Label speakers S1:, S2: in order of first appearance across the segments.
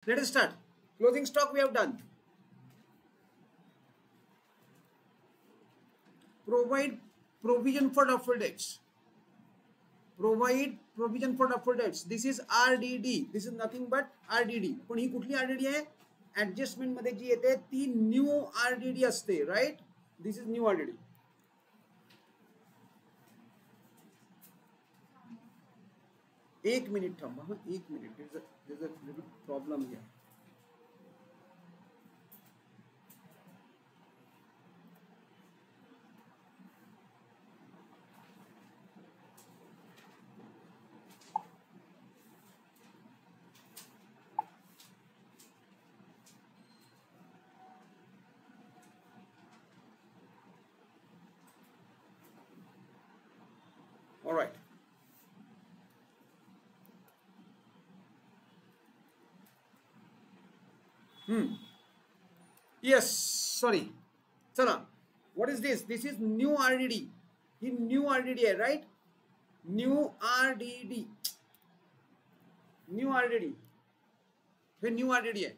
S1: Let us start. Closing stock we have done. Provide provision for doubtful debts. Provide provision for doubtful debts. This is RDD. This is nothing but RDD. पण ही कुठली RDD आहे? Adjustment मध्ये जी येते ती new RDD असते, right? This is new RDD. एक minute थांबा हा, एक minute. There's a little problem here. All right. Yes, sorry. Chala. What is this? This is new RDD. He new RDD आहे, right? New RDD. New RDD. हे new RDD आहे.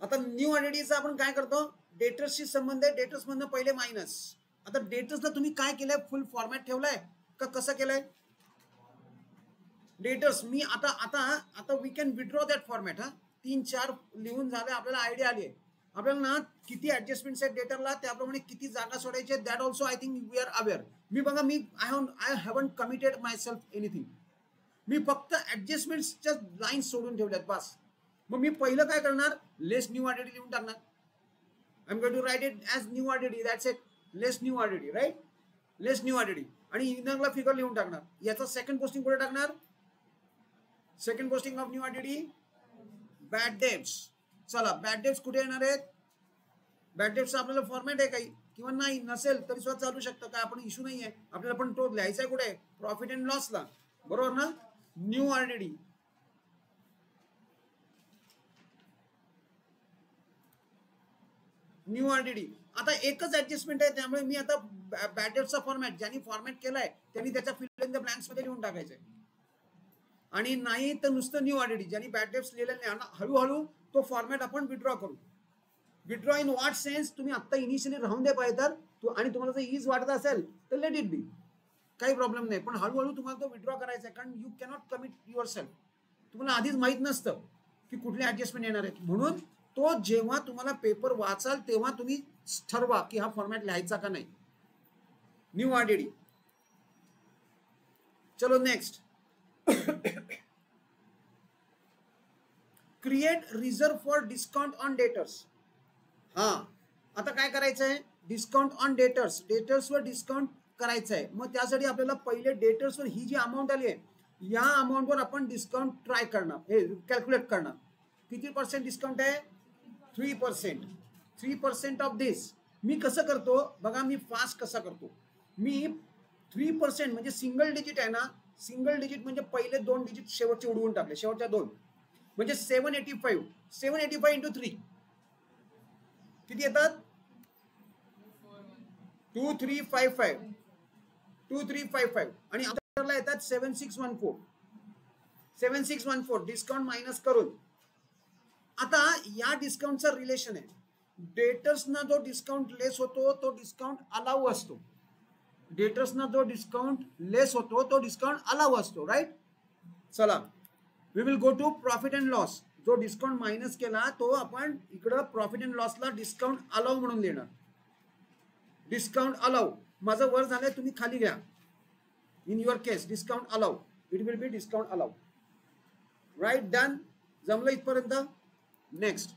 S1: आता new RDDचा आपण काय करतो? डेटर्सशी संबंध आहे. डेटर्स मधनं पहिले मायनस. आता डेटर्सला तुम्ही काय केलंय? फुल फॉर्मॅट ठेवलाय का कसं केलंय? डेटर्स मी आता we can withdraw that format. हा 3-4 लिहून झाले, आपल्याला आयडिया आली आहे. आपल्याला ना किती ऍडजस्टमेंट्स आहेत डेटरला, त्याप्रमाणे किती जागा सोडायचे that also I think we are aware. मी बघा, मी I haven't committed myself anything. मी फक्त ऍडजस्टमेंट्सच्या लाईन सोडून ठेवल्यात बस. मग मी पहिलं काय करणार? लेस न्यू RDD लिहून टाकणार. I am going to write it as new RDD. That's it. Less new RDD, right? Less new RDD. आणि इनरला फिगर लिहून टाकणार. याचा सेकंड पोस्टिंग कुठे टाकणार? Second posting of new RDD bad debts. चला, बॅड डेट्स कुठे येणार आहेत? बॅड डेट्सचा आपल्याला फॉर्मॅट आहे काही किंवा नाही, नसेल तरी सुद्धा चालू शकतं, काय आपण इश्यू नाही आहे. आपल्याला पण तो लिहायचा आहे कुठे? प्रॉफिट अँड लॉसला, बरोबर ना? New RDD. New RDD. आता एकच ऍडजस्टमेंट आहे, त्यामुळे मी आता बॅड डेट्सचा फॉर्मॅट ज्यांनी फॉर्मॅट केलाय त्यांनी त्याच्या फिल इन द ब्लँक्स मध्ये लिहून टाकायचंय. आणि नाही तर नुसतं न्यू RDD. ज्यांनी बॅड डेट्स लिहिलेले नाही, हळूहळू तो फॉर्मॅट आपण विड्रॉ करू. Withdraw in what sense? तुम्ही आता इनिशियली राहून दे पाहिजे तर, आणि तुम्हाला जर इज वाटत असेल तर लेट इट बी, काही प्रॉब्लेम नाही. पण हळूहळू तुम्हाला तो विड्रॉ करायचा आहे, कारण you cannot commit your self. तुम्हाला आधीच माहित नसतं की कुठले ऍडजस्टमेंट येणार आहेत. म्हणून तो जेव्हा तुम्हाला पेपर वाचाल तेव्हा तुम्ही ठरवा की हा फॉर्मॅट लिहायचा का नाही. New RDD. चलो next. Create reserve for discount on debtors. हा, आता काय करायचं आहे? Discount on debtors. डेटर्सवर डिस्काउंट करायचं आहे. मग त्यासाठी आपल्याला पहिले डेटर्सवर ही जी अमाऊंट आली आहे या अमाऊंटवर आपण डिस्काउंट ट्राय करणार, हे कॅल्क्युलेट करणार. किती पर्सेंट डिस्काउंट आहे? 3%. 3% ऑफ दिस. मी कसं करतो बघा, मी फास्ट कसा करतो. मी 3% म्हणजे सिंगल डिजिट आहे ना, सिंगल डिजिट म्हणजे पहिले 2 डिजिट शेवटचे उडवून टाकले, शेवटच्या 2 म्हणजे 785. 785 इंटू 3 किती येतात? 2355. 2355. आणि आपल्याला येतात 7614. 7614 डिस्काउंट मायनस करून. आता या डिस्काउंटचा रिलेशन आहे. डेटर्सना जो डिस्काउंट लेस होतो तो डिस्काउंट अलाउ असतो. डेटर्सना जो डिस्काउंट लेस होतो तो डिस्काउंट अलाउ असतो, राईट? चला, we will go to profit and loss. जो डिस्काउंट मायनस केला तो आपण इकडं प्रॉफिट अँड लॉसला डिस्काउंट अलाउ म्हणून लिहिणार. Discount allow. माझं वर झालंय, तुम्ही खाली घ्या. In your case discount allow, it will be discount allow, right? Done. जमलं इथपर्यंत? नेक्स्ट.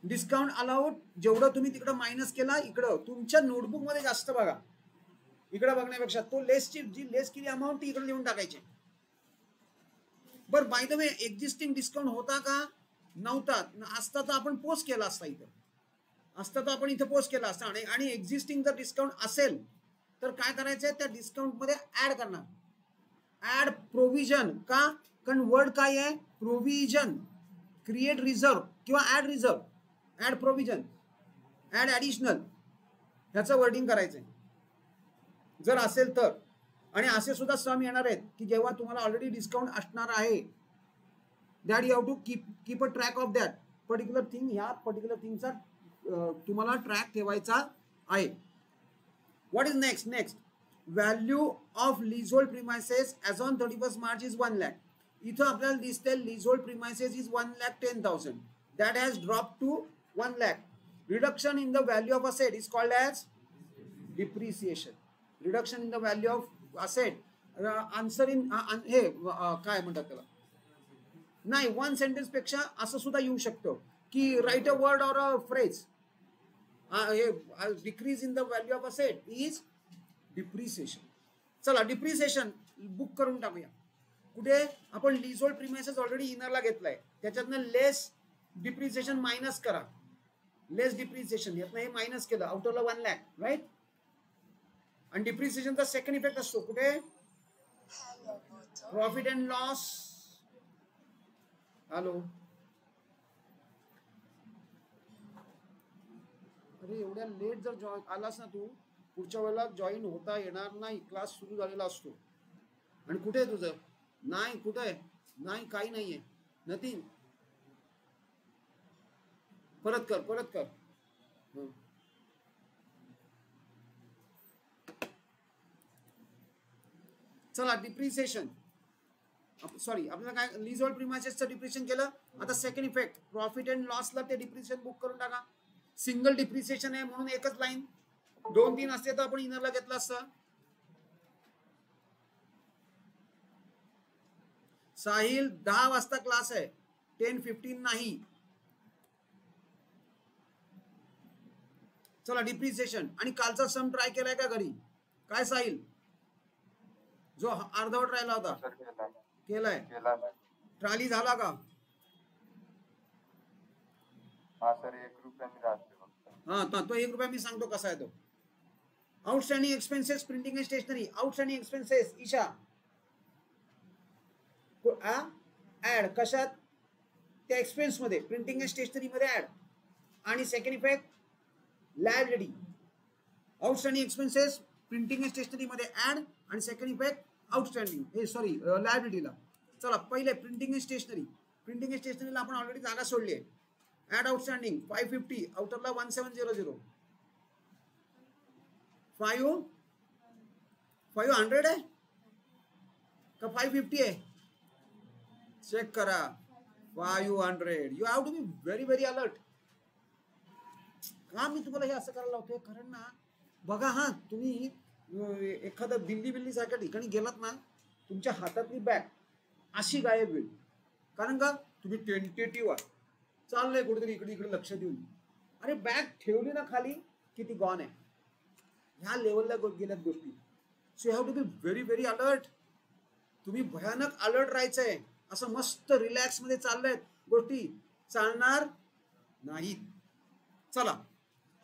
S1: डिस्काउंट अलाउड जेवढं तुम्ही तिकडं मायनस केला, इकडं तुमच्या नोटबुक मध्ये जास्त बघा. इकडे बघण्यापेक्षा तो लेसची जी लेस केली अमाऊंट ती इकडे लिहून टाकायची. बरं, by the way existing discount होता का? नव्हता. असता तर आपण पोस्ट केला असता इथं. असता तर आपण इथं पोस्ट केला असता. आणि एक्झिस्टिंग जर डिस्काउंट असेल तर काय करायचंय? त्या डिस्काउंट मध्ये ऍड करणार. Add provision. का? कारण वर्ड काय आहे? प्रोव्हिजन. क्रिएट रिझर्व किंवा add reserve, add provision, add additional, ह्याचं वर्डिंग करायचंय जर असेल तर. आणि असे सुद्धा सम येणार आहेत की जेव्हा तुम्हाला ऑलरेडी डिस्काउंट असणार आहे, that you have to keep a track of that particular thing. ह्या पर्टिक्युलर थिंगचा तुम्हाला ट्रॅक ठेवायचा आहे. What is next value of leasehold premises as on 31 March is 1 lakh. इथं आपल्याला दिसते leasehold premises is 1,10,000. That has drop to 1 lakh. Reduction in the value of asset is called as depreciation. Reduction in the value of asset answer in हे काय म्हणतात त्याला, नाही one sentence पेक्षा असं सुद्धा येऊ शकतं की right a word or a phrase. Decrease in the value of asset is depreciation. चला डिप्रिसिएशन बुक करून टाकूया. कुठे आपण लीजहोल्ड प्रिमायसेस ऑलरेडी इनरला घेतलाय, त्याच्यातनं लेस डिप्रिसिएशन मायनस करा. लेस डिप्रिसिएशन यातनं हे मायनस केलं, आउटरला 1 लाख राईट. आणि डिप्रिसिएशनचा सेकंड इफेक्ट असतो कुठे, प्रॉफिट अँड लॉस. हॅलो, अरे एवढ्या लेट जर आलास ना तू, पुढच्या वेळेला जॉईन होता येणार नाही, क्लास सुरू झालेला असतो. आणि कुठे आहे तुझं, नाही कुठे आहे, नाही काही नाहीये, नथिंग. परत कर. चला डिप्रिसिएशन, सॉरी आपल्याला काय लीजहोल्ड प्रिमायसेसचं डिप्रिसिएशन केलं. आता सेकंड इफेक्ट प्रॉफिट अँड लॉसला ते डिप्रिसिएशन बुक करून टाका. सिंगल डिप्रिसिएशन आहे म्हणून एकच लाईन, 2-3 असते तर आपण इनरला घेतला असता. साहिल 10 वाजता क्लास आहे, 10:15 नाही. चला डिप्रिसिएशन. आणि कालचा सम ट्राय केलाय का घरी, काय साहिल, जो अर्धवट राहिला होता केलाय, ट्राली झाला का.
S2: हा सर 1 रुपया मी राहते फक्त.
S1: हा तो 1 रुपया मी सांगतो कसा आहे तो. Outstanding expenses printing and stationery. Outstanding expenses Isha add कशात, त्या एक्सपेन्स मध्ये प्रिंटिंग अँड स्टेशनरी मध्ये ऍड. आणि second effect liability. Outstanding expenses printing and stationery मध्ये ऍड आणि सेकंड इफेक्ट आउटस्टँडिंग हे सॉरी लायबिलिटीला. चला पहिले printing and stationery. Printing and स्टेशनरीला आपण ऑलरेडी जागा सोडली आहे. Add outstanding 550, आउटरला 1700. 500 आहे का 550 आहे, चेक करा. 500. You have to be very very alert. का मी तुम्हाला हे असं करायला लावतोय, कारण ना बघा हा, तुम्ही एखादा दिल्ली सारख्या ठिकाणी गेलात ना, तुमच्या हातातली बॅग अशी गायब होईल. कारण का तुम्ही टेंटेटिव्ह आहात, चाललंय कुठेतरी इकडे लक्ष देऊन, अरे बॅग ठेवली ना खाली की ती गॉन आहे. ह्या लेवलला गेल्यात गोष्टी. So you have to be very very alert. तुम्ही भयानक अलर्ट राहायचंय. असं मस्त रिलॅक्स मध्ये चाललंय गोष्टी, चालणार नाहीत. चला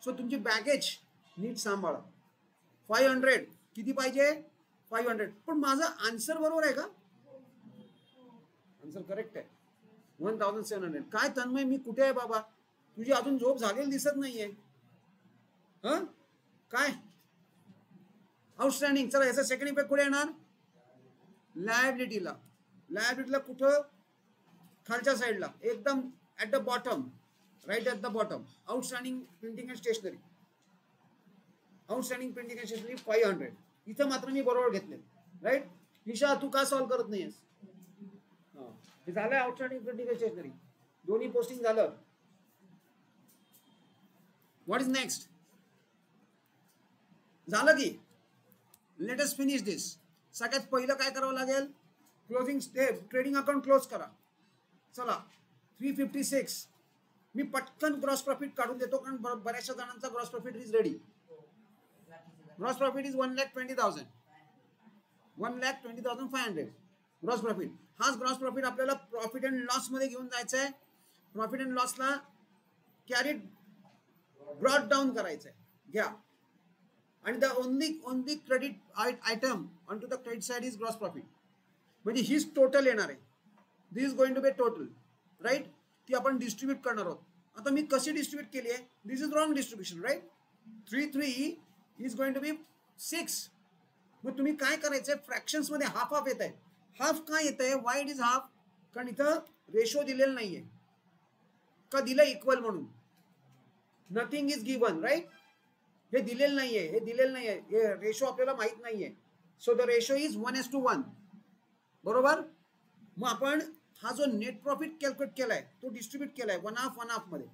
S1: सो तुमची बॅगेज नीट सांभाळा. 500 किती पाहिजे, 500. पण माझा आन्सर बरोबर आहे का, आन्सर करेक्ट आहे 1700. काय तन्मय मी कुठे आहे बाबा, तुझी अजून झोप झालेली दिसत नाहीये. काय आउटस्टँडिंग. चला याचा सेकंड इफेक्ट कुठे येणार, लायबिलिटीला. लायबिलिटीला कुठं, खालच्या साईडला एकदम at the bottom, right at the bottom. Outstanding printing and stationery. Outstanding printing and stationery 500. इथं मात्र मी बरोबर घेतले राईट. ईशा तू का सॉल्व्ह करत नाहीयेस, हे झालं आउटस्टँडिंग प्रिंटिंग अँड स्टेशनरी, दोन्ही पोस्टिंग झालं. व्हॉट इज नेक्स्ट, झालं की लेट अस फिनिश दिस. सगळ्यात पहिलं काय करावं लागेल, क्लोजिंग ट्रेडिंग अकाउंट क्लोज करा. चला 356. मी पटकन ग्रॉस प्रॉफिट काढून देतो, कारण बऱ्याचशा जणांचा gross profit is ready. Gross profit is 1,20,000. 1,20,500 gross profit. हाच ग्रॉस प्रॉफिट आपल्याला प्रॉफिट अँड लॉस मध्ये घेऊन जायचं आहे. प्रॉफिट अँड लॉसला कॅरी ब्रॉट डाऊन करायचं आहे, घ्या. आणि the only credit item on to the credit side is gross profit. म्हणजे हीच टोटल येणार आहे. This is going to be total right. ती आपण डिस्ट्रीब्यूट करणार आहोत. आता मी कशी डिस्ट्रीब्यूट केली आहे, this is wrong distribution right. 3 is going to be 6. मग तुम्ही काय करायचंय, फ्रॅक्शन्स मध्ये हाफ हाफ येत आहे. हाफ काय येत आहे, वाय इट इज हाफ, कारण इथं रेशो दिलेलं नाहीये का, दिलं इक्वल म्हणून, नथिंग इज गिवन राईट, हे दिलेलं नाहीये, हे दिलेलं नाहीये, हे रेशो आपल्याला माहित नाहीये. सो द रेशो इज 1:1, बरोबर. मग आपण हा जो नेट प्रॉफिट कॅल्क्युलेट केलाय तो डिस्ट्रीब्यूट केलाय 1/2 मध्ये,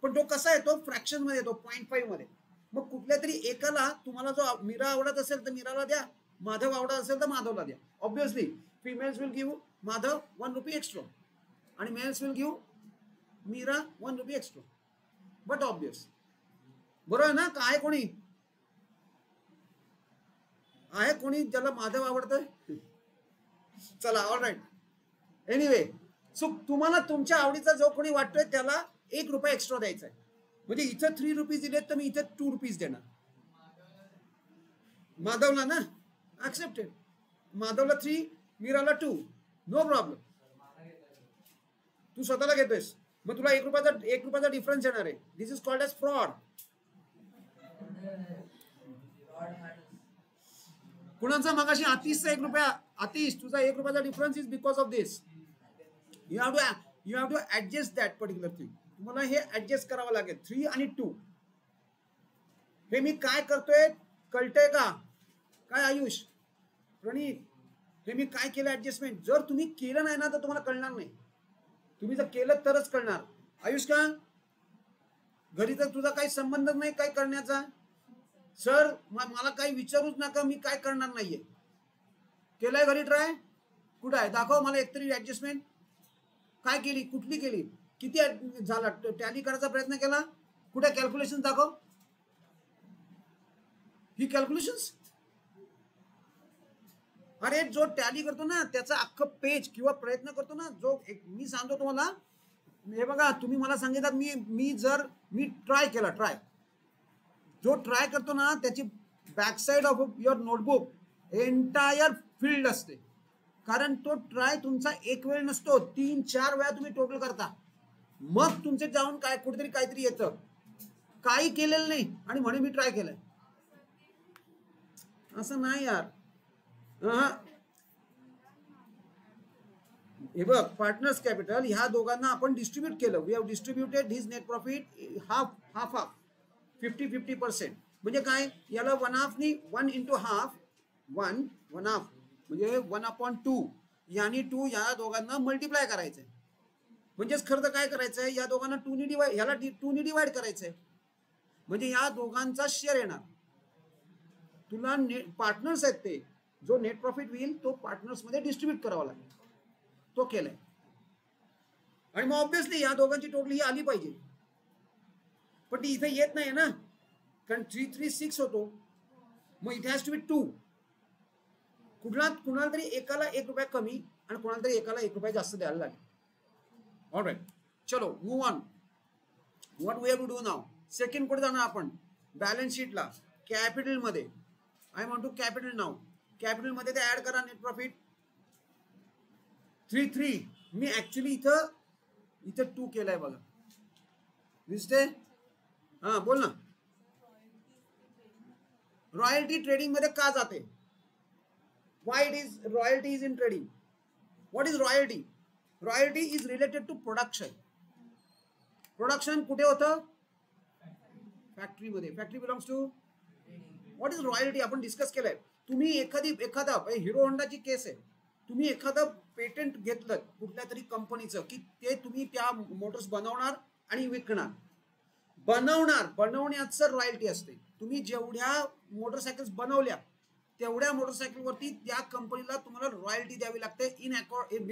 S1: पण तो कसा येतो, फ्रॅक्शन मध्ये येतो, 0.5 मध्ये. मग कुठल्या तरी एकाला, तुम्हाला जो मीरा आवडत असेल तर मीराला द्या, माधव आवडत असेल तर माधवला द्या. Obviously females will give Madhav 1 rupee extra आणि males will give Meera 1 rupee extra, but obvious, बरोबर ना. का आहे कोणी, आहे कोणी ज्याला माधव आवडतंय? चला ऑल राईट. एनिवे, सो तुम्हाला तुमच्या आवडीचा जो कोणी वाटतोय त्याला 1 रुपया एक्स्ट्रा द्यायचा आहे. म्हणजे इथं 3 रुपीज दिलेत तर मी इथं 2 रुपीज देणार माधवला ना, ऍक्सेप्टेड. माधवला 3, मीराला 2, नो प्रॉब्लेम. तू स्वतःला घेतोयस, मग तुला 1 रुपयाचा डिफरन्स येणार आहे. This is called as fraud. कुणाचा मगाशी आतिशचा 1 रुपया, आतिश तुझा 1 रुपयाचा difference is because of this. You have to adjust that particular thing. तुम्हाला हे ऍडजस्ट करावं लागेल. 3 आणि 2 हे मी काय करतोय कळतंय का काय आयुष, प्रणीत, हे मी काय केलं ऍडजस्टमेंट. जर तुम्ही केलं नाही ना तर तुम्हाला कळणार नाही, तुम्ही जर केलं तरच कळणार. आयुष का घरी तर तुझा काही संबंधच नाही काय करण्याचा. सर मला काही विचारूच नका, मी काय करणार नाहीये. केलंय घरी ट्राय, कुठं आहे दाखव मला एकतरी ऍडजस्टमेंट. काय केली, कुठली केली, किती झाला, टॅली करायचा प्रयत्न केला, कुठे कॅल्क्युलेशन दाखव. ही कॅल्क्युलेशन्स, अरे जो टॅली करतो ना त्याचा अख्खं पेज किंवा प्रयत्न करतो ना, जो मी सांगतो तुम्हाला, हे बघा तुम्ही मला सांगितलं, मी ट्राय केला, जो ट्राय करतो ना त्याची backside of your notebook entire field असते. कारण तो ट्राय तुमचा एक वेळ नसतो, 3-4 वेळा तुम्ही टोटल करता, मग तुमचे जाऊन काय कुठेतरी काहीतरी येतं. काही केलेलं नाही आणि म्हणे मी ट्राय केलंय, असं नाही यार. हे बघ, पार्टनर्स कॅपिटल ह्या दोघांना आपण डिस्ट्रीब्यूट केलं. We have distributed his net profit half 50-50%. म्हणजे काय, याला 1/2 नी 1 into half 1/2 म्हणजे 1/2 यानी 2 या दोघांना मल्टिप्लाय करायचंय. म्हणजेच खर्च काय करायचंय, या दोघांना 2 नी डिवाइड, ह्याला 2 नी डिवाइड करायचंय, म्हणजे या दोघांचा शेअर येणार. तुला पार्टनर्स आहेत ते, जो नेट प्रॉफिट होईल तो पार्टनर्स मध्ये डिस्ट्रीब्यूट करावा लागेल, तो केलाय. आणि मग ऑब्विसली या दोघांची टोटल ही आली पाहिजे, पण ती इथे येत नाही ना, कारण 336 होतो, मग इथे हॅज टू बी 2. कुणाला तरी एकाला 1 रुपया कमी आणि कुणाला तरी एकाला 1 रुपया जास्त द्यायला लागेल. ऑलराईट, चलो move on. What we have to do now. Second कुठे जाणार आपण, बॅलन्स शीटला, कॅपिटल मध्ये. I want to capital now. Capital मध्ये ते ऍड करा नेट प्रॉफिट 3. मी ऍक्च्युली इथं 2 केलाय बघा, दिसते. हा बोल ना. रॉयल्टी ट्रेडिंग मध्ये का जाते, why it is royalty is in trading. What is royalty. Royalty is related to production. Production कुठे होतं, फॅक्टरी मध्ये. Factory belongs to. What is royalty आपण डिस्कस केलंय. तुम्ही एखादा हिरो होंडाची केस आहे, तुम्ही एखादं पेटंट घेतलं कुठल्या तरी कंपनीचं, की ते तुम्ही त्या मोटर्स बनवणार आणि विकणार. बनवण्याचं रॉयल्टी असते. तुम्ही जेवढ्या मोटरसायकल्स बनवल्या तेवढ्या मोटरसायकलवरती त्या कंपनीला तुम्हाला रॉयल्टी द्यावी लागते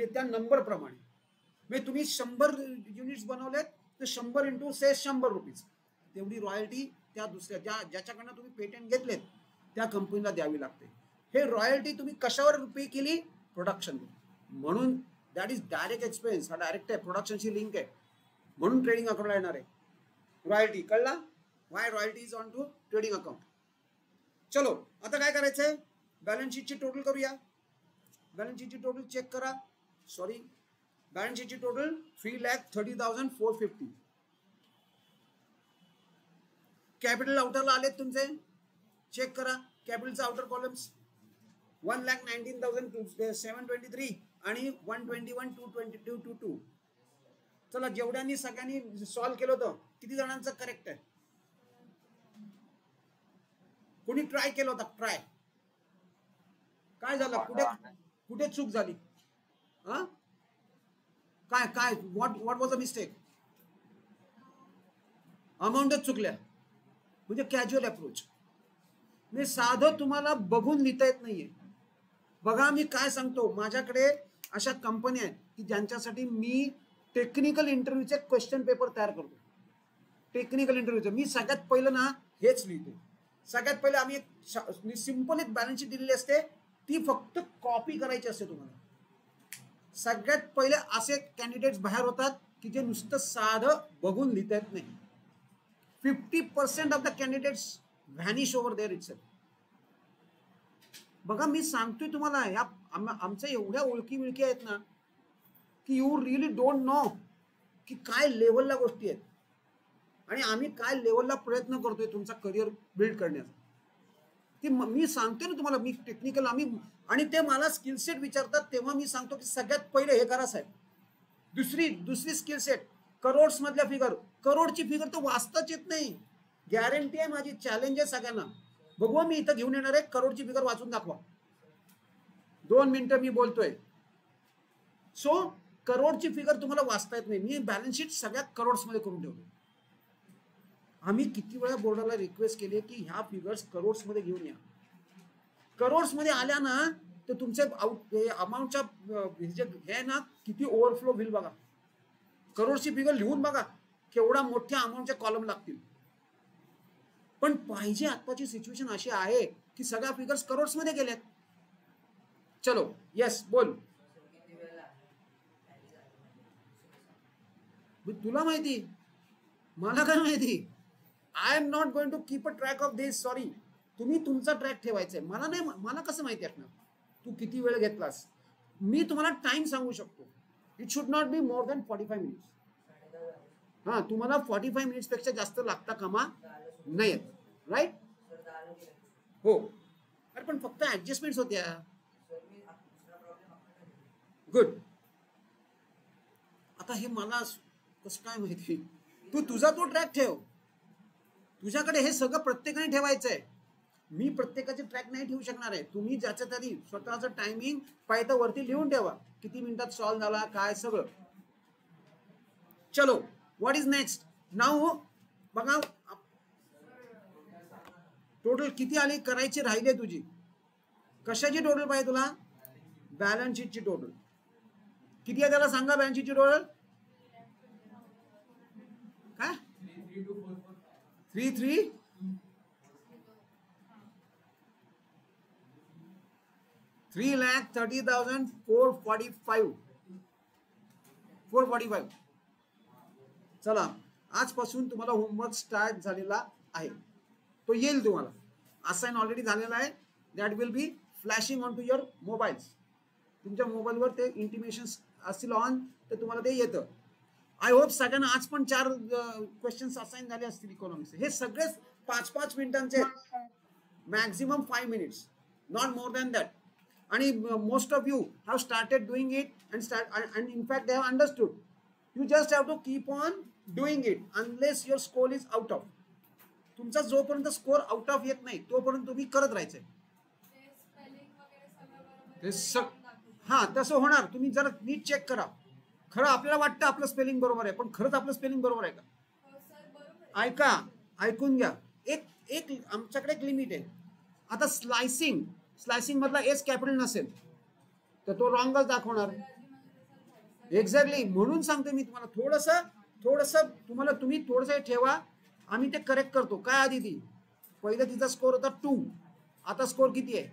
S1: त्या नंबर प्रमाणे. म्हणजे तुम्ही 100 युनिट्स बनवलेत तर 100 into से 100 रुपीज, तेवढी रॉयल्टी त्या दुसऱ्या ज्याच्याकडनं तुम्ही पेटंट घेतलेत त्या कंपनीला द्यावी लागते. हे रॉयल्टी तुम्ही कशावर पे केली, प्रोडक्शन. म्हणून दॅट इज डायरेक्ट एक्सपेन्स. हा डायरेक्ट आहे, प्रोडक्शनशी लिंक आहे, म्हणून ट्रेडिंग अकाउंटला येणार आहे रॉयल्टी. कळला, why royalty is on to trading account. चलो आता काय करायचंय, बॅलन्स शीटची टोटल करूया. बॅलन्स शीटची टोटल चेक करा. सॉरी, बॅलन्स शीटची टोटल 3,30,450. कॅपिटल आउटरला आलेत तुमचे, चेक करा कॅपिटलचा आउटर कॉलम्स. 1,19,723 आणि 121,222. चला, जेवढ्यांनी सगळ्यांनी सॉल्व्ह केलं होतं, किती जणांचं करेक्ट आहे? कोणी ट्राय केलं होतं? ट्राय काय झालं? कुठे चूक झाली? काय व्हॉट वॉज अ मिस्टेक? अमाऊंटच चुकल्या म्हणजे कॅज्युअल अप्रोच. मी साधं तुम्हाला बघून लिहिता येत नाहीये. बघा, मी काय सांगतो, माझ्याकडे अशा कंपन्या आहेत की ज्यांच्यासाठी मी टेक्निकल इंटरव्ह्यूचे क्वेश्चन पेपर तयार करतो. टेक्निकल इंटरव्ह्यूचं मी सगळ्यात पहिलं ना हेच लिहितो. सगळ्यात पहिले आम्ही एक सिंपल एक बॅलन्स शीट दिलेली असते, ती फक्त कॉपी करायची असते तुम्हाला. सगळ्यात पहिले असे कॅन्डिडेट्स बाहेर होतात की जे नुसतं साधं बघून लिहिता येत नाही. 50% of the candidates vanish over there itself. बघा, मी सांगतोय तुम्हाला, या आमच्या एवढ्या ओळखी विळखी आहेत ना की यू रिअली डोंट नो की काय लेवलला गोष्टी आहेत आणि आम्ही काय लेवलला प्रयत्न करतोय तुमचा करिअर बिल्ड करण्याचा. ती मी सांगते ना तुम्हाला, मी टेक्निकल आणि ते मला स्किल सेट विचारतात तेव्हा मी सांगतो की सगळ्यात पहिले हे करा साहेब. दुसरी स्किल सेट, करोड्स मधल्या फिगर. करोडची फिगर तर वाचताच येत नाही. गॅरंटी आहे माझी, चॅलेंज आहे सगळ्यांना. बघू, मी इथं घेऊन येणार आहे, करोडची फिगर वाचून दाखवा. 2 मिनिटं मी बोलतोय. सो करोडची फिगर तुम्हाला वाचता येत नाही. मी बॅलन्स शीट सगळ्या करोड्स मध्ये करून ठेवतो. आम्ही किती वेळा बोर्डाला रिक्वेस्ट केली की ह्या फिगर्स करोड्स मध्ये घेऊन या. करोड्स मध्ये आल्या ना तर तुमचे अमाऊंटच्या हे ना किती ओव्हरफ्लो होईल बघा. करोडची फिगर लिहून बघा, केवढा मोठ्या अमाऊंटचे कॉलम लागतील. पण पाहिजे आताची सिच्युएशन अशी आहे की सगळ्या फिगर्स करोड्स मध्ये गेल्यात. चलो, येस बोल. तुला माहिती, मला काय माहिती? I am not going to keep a track of this. Sorry, तुम्ही तुमचा ट्रॅक ठेवायचा आहे. मला नाही, मला कसं माहिती असणार तू किती वेळ घेतलास? मी तुम्हाला टाइम सांगू शकतो. It should not be more than 45 minutes. हा, तुम्हाला 45 मिनिट्स पेक्षा जास्त लागता कामा नाहीत. राईट? हो. अरे पण फक्त ऍडजस्टमेंट्स होत्या. गुड. आता हे मला कसं काय माहिती? तू तुझा तो ट्रॅक ठेव. तुझ्याकडे हे सगळं प्रत्येकाने ठेवायचं आहे. मी प्रत्येकाचे ट्रॅक नाही ठेवू शकणार आहे. तुम्ही ज्याच्यात आधी स्वतःचं टायमिंग पाहिजे वरती लिहून ठेवा, किती मिनिटात सॉल्व्ह झाला काय सगळं. चलो, व्हॉट इज नेक्स्ट नाउ? बघा, टोटल किती आली करायची राहिली तुझी. कशाची टोटल पाहिजे तुला? बॅलन्स शीटची टोटल किती आहे त्याला सांगा. बॅलन्स शीटची टोटल काय? 3,30,445. चला, आजपासून तुम्हाला होमवर्क स्टार्ट झालेला आहे. तो येईल तुम्हाला. असाइन ऑलरेडी झालेला आहे. That will be flashing on to your mobiles. तुमच्या मोबाईलवर ते इंटिमेशन्स असतील ऑन, तर तुम्हाला ते येतं. आय होप सगळ्यांना आज पण 4 क्वेश्चन्स असाइन झाले असतील इकॉनॉमिक्स. हे सगळे 5-5 मिनिटांचे, maximum 5 minutes, not more than that. आणि most of you have started doing it and in fact they have understood. You just have to keep on doing it unless your score is out of. तुमचा जोपर्यंत score out of येत नाही तोपर्यंत तुम्ही करत राहायचंय. हा, तसं होणार. तुम्ही जरा नीट चेक करा. खरं आपल्याला वाटतं आपलं स्पेलिंग बरोबर आहे, पण खरंच आपलं स्पेलिंग बरोबर आहे का? ऐका, ऐकून घ्या. एक आमच्याकडे एक लिमिट आहे. आता स्लायसिंग मधला एस कॅपिटल नसेल तर तो रॉंगच दाखवणार. एक्झॅक्टली, म्हणून सांगते मी तुम्हाला थोडस तुम्ही थोडंसं ठेवा. आम्ही ते करेक्ट करतो. काय आधी ती पहिलं तिचा स्कोर होता 2, आता स्कोर किती आहे?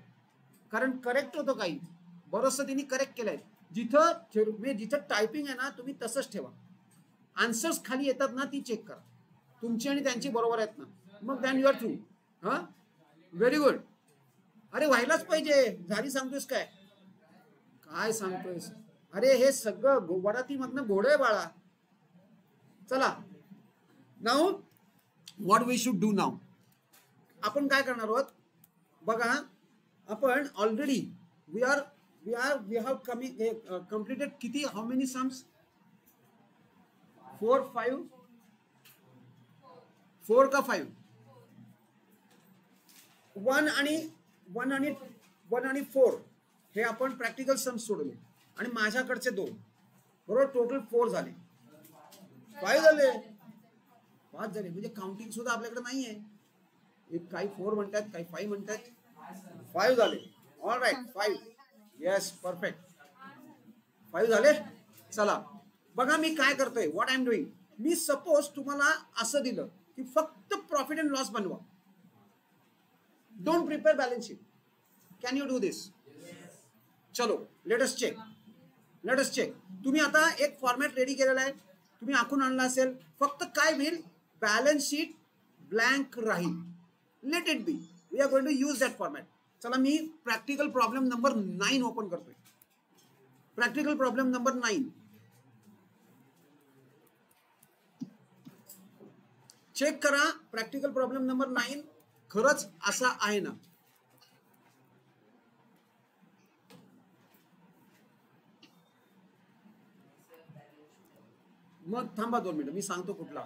S1: कारण करेक्ट होतं काही, बरंचसं तिने करेक्ट केलंय. जिथं टायपिंग आहे ना, तुम्ही तसंच ठेवा. आन्सर्स खाली येतात ना, ती चेक करा तुमची आणि त्यांची बरोबर आहेत ना, मग दॅन यू आर थ्रू. हा, व्हेरी गुड. अरे व्हायलाच पाहिजे. झाली सांगतोयस काय सांगतोयस? अरे हे सगळं वरातीमधनं घोडं आहे बाळा. चला, now what we should do now. आपण काय करणार आहोत बघा. आपण ऑलरेडी we have completed किती, how many sums? 4 5 4 का 5? 1 आणि 4 हे आपण प्रॅक्टिकल सम्स सोडवले आणि माझ्याकडचे 2 बरोबर, टोटल 4 झाले. 5 झाले, 5 झाले म्हणजे काउंटिंग सुद्धा आपल्याकडे नाही आहे. काही 4 म्हणतात, काही 5 म्हणतात. 5 झाले. All right, 5. Yes, perfect. 5 झाले. चला बघा मी काय करतोय, व्हॉट आय एम डुईंग. मी सपोज तुम्हाला असं दिलं की फक्त प्रॉफिट अँड लॉस बनवा, don't prepare balance sheet. Can you do this? चलो लेट अस चेक. तुम्ही आता एक फॉर्मॅट रेडी केलेला आहे, तुम्ही आखून आणला असेल. फक्त काय होईल, बॅलन्स शीट ब्लँक राहील. Let it be, we are going to use that format. चला मी प्रॅक्टिकल प्रॉब्लेम नंबर 9 ओपन करतोय. Practical problem number 9. चेक करा प्रॅक्टिकल प्रॉब्लेम नंबर 9 खरंच असा आहे ना. मग थांबा 2 मिनिटं, मी सांगतो कुठला.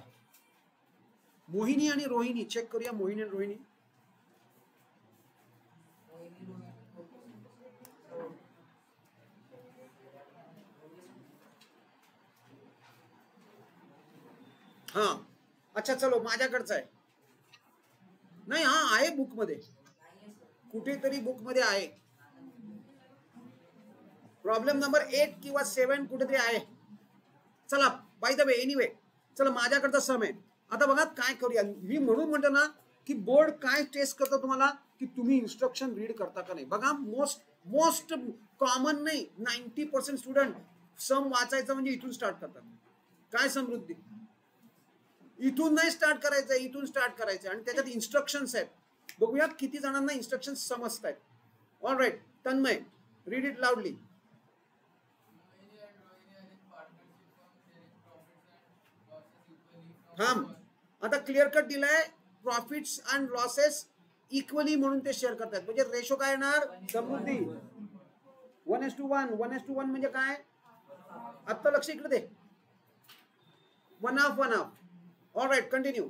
S1: मोहिनी आणि रोहिणी, चेक करूया. मोहिनी आणि रोहिणी. हा अच्छा, चलो माझ्याकडचा आहे. नाही, हा आहे बुक मध्ये, कुठेतरी बुक मध्ये आहे. प्रॉब्लेम नंबर 8 किंवा 7 कुठेतरी आहे. चला बाय द वे, एनिवे चला माझ्याकडचा सम आहे. आता बघा काय करूया. मी म्हणून म्हणतो ना की बोर्ड काय टेस्ट करतो तुम्हाला, की तुम्ही इन्स्ट्रक्शन रीड करता का नाही. बघा मोस्ट कॉमन नाही, 90% स्टुडंट सम वाचायचं म्हणजे इथून स्टार्ट करतात. काय समृद्धी, इथून नाही स्टार्ट करायचं, इथून स्टार्ट करायचं. आणि त्याच्यात इन्स्ट्रक्शन्स आहेत. बघूया किती जणांना इन्स्ट्रक्शन्स समजत आहेत. All right, Tanmay read it loudly. थांब, आता क्लिअर कट दिलाय, प्रॉफिट्स अँड लॉसेस इक्वली म्हणून ते शेअर करतात. म्हणजे रेशो काय येणार, समृद्धी 1:1. 1:1 म्हणजे काय, आता लक्ष इकडे दे. 1/2. All right, continue.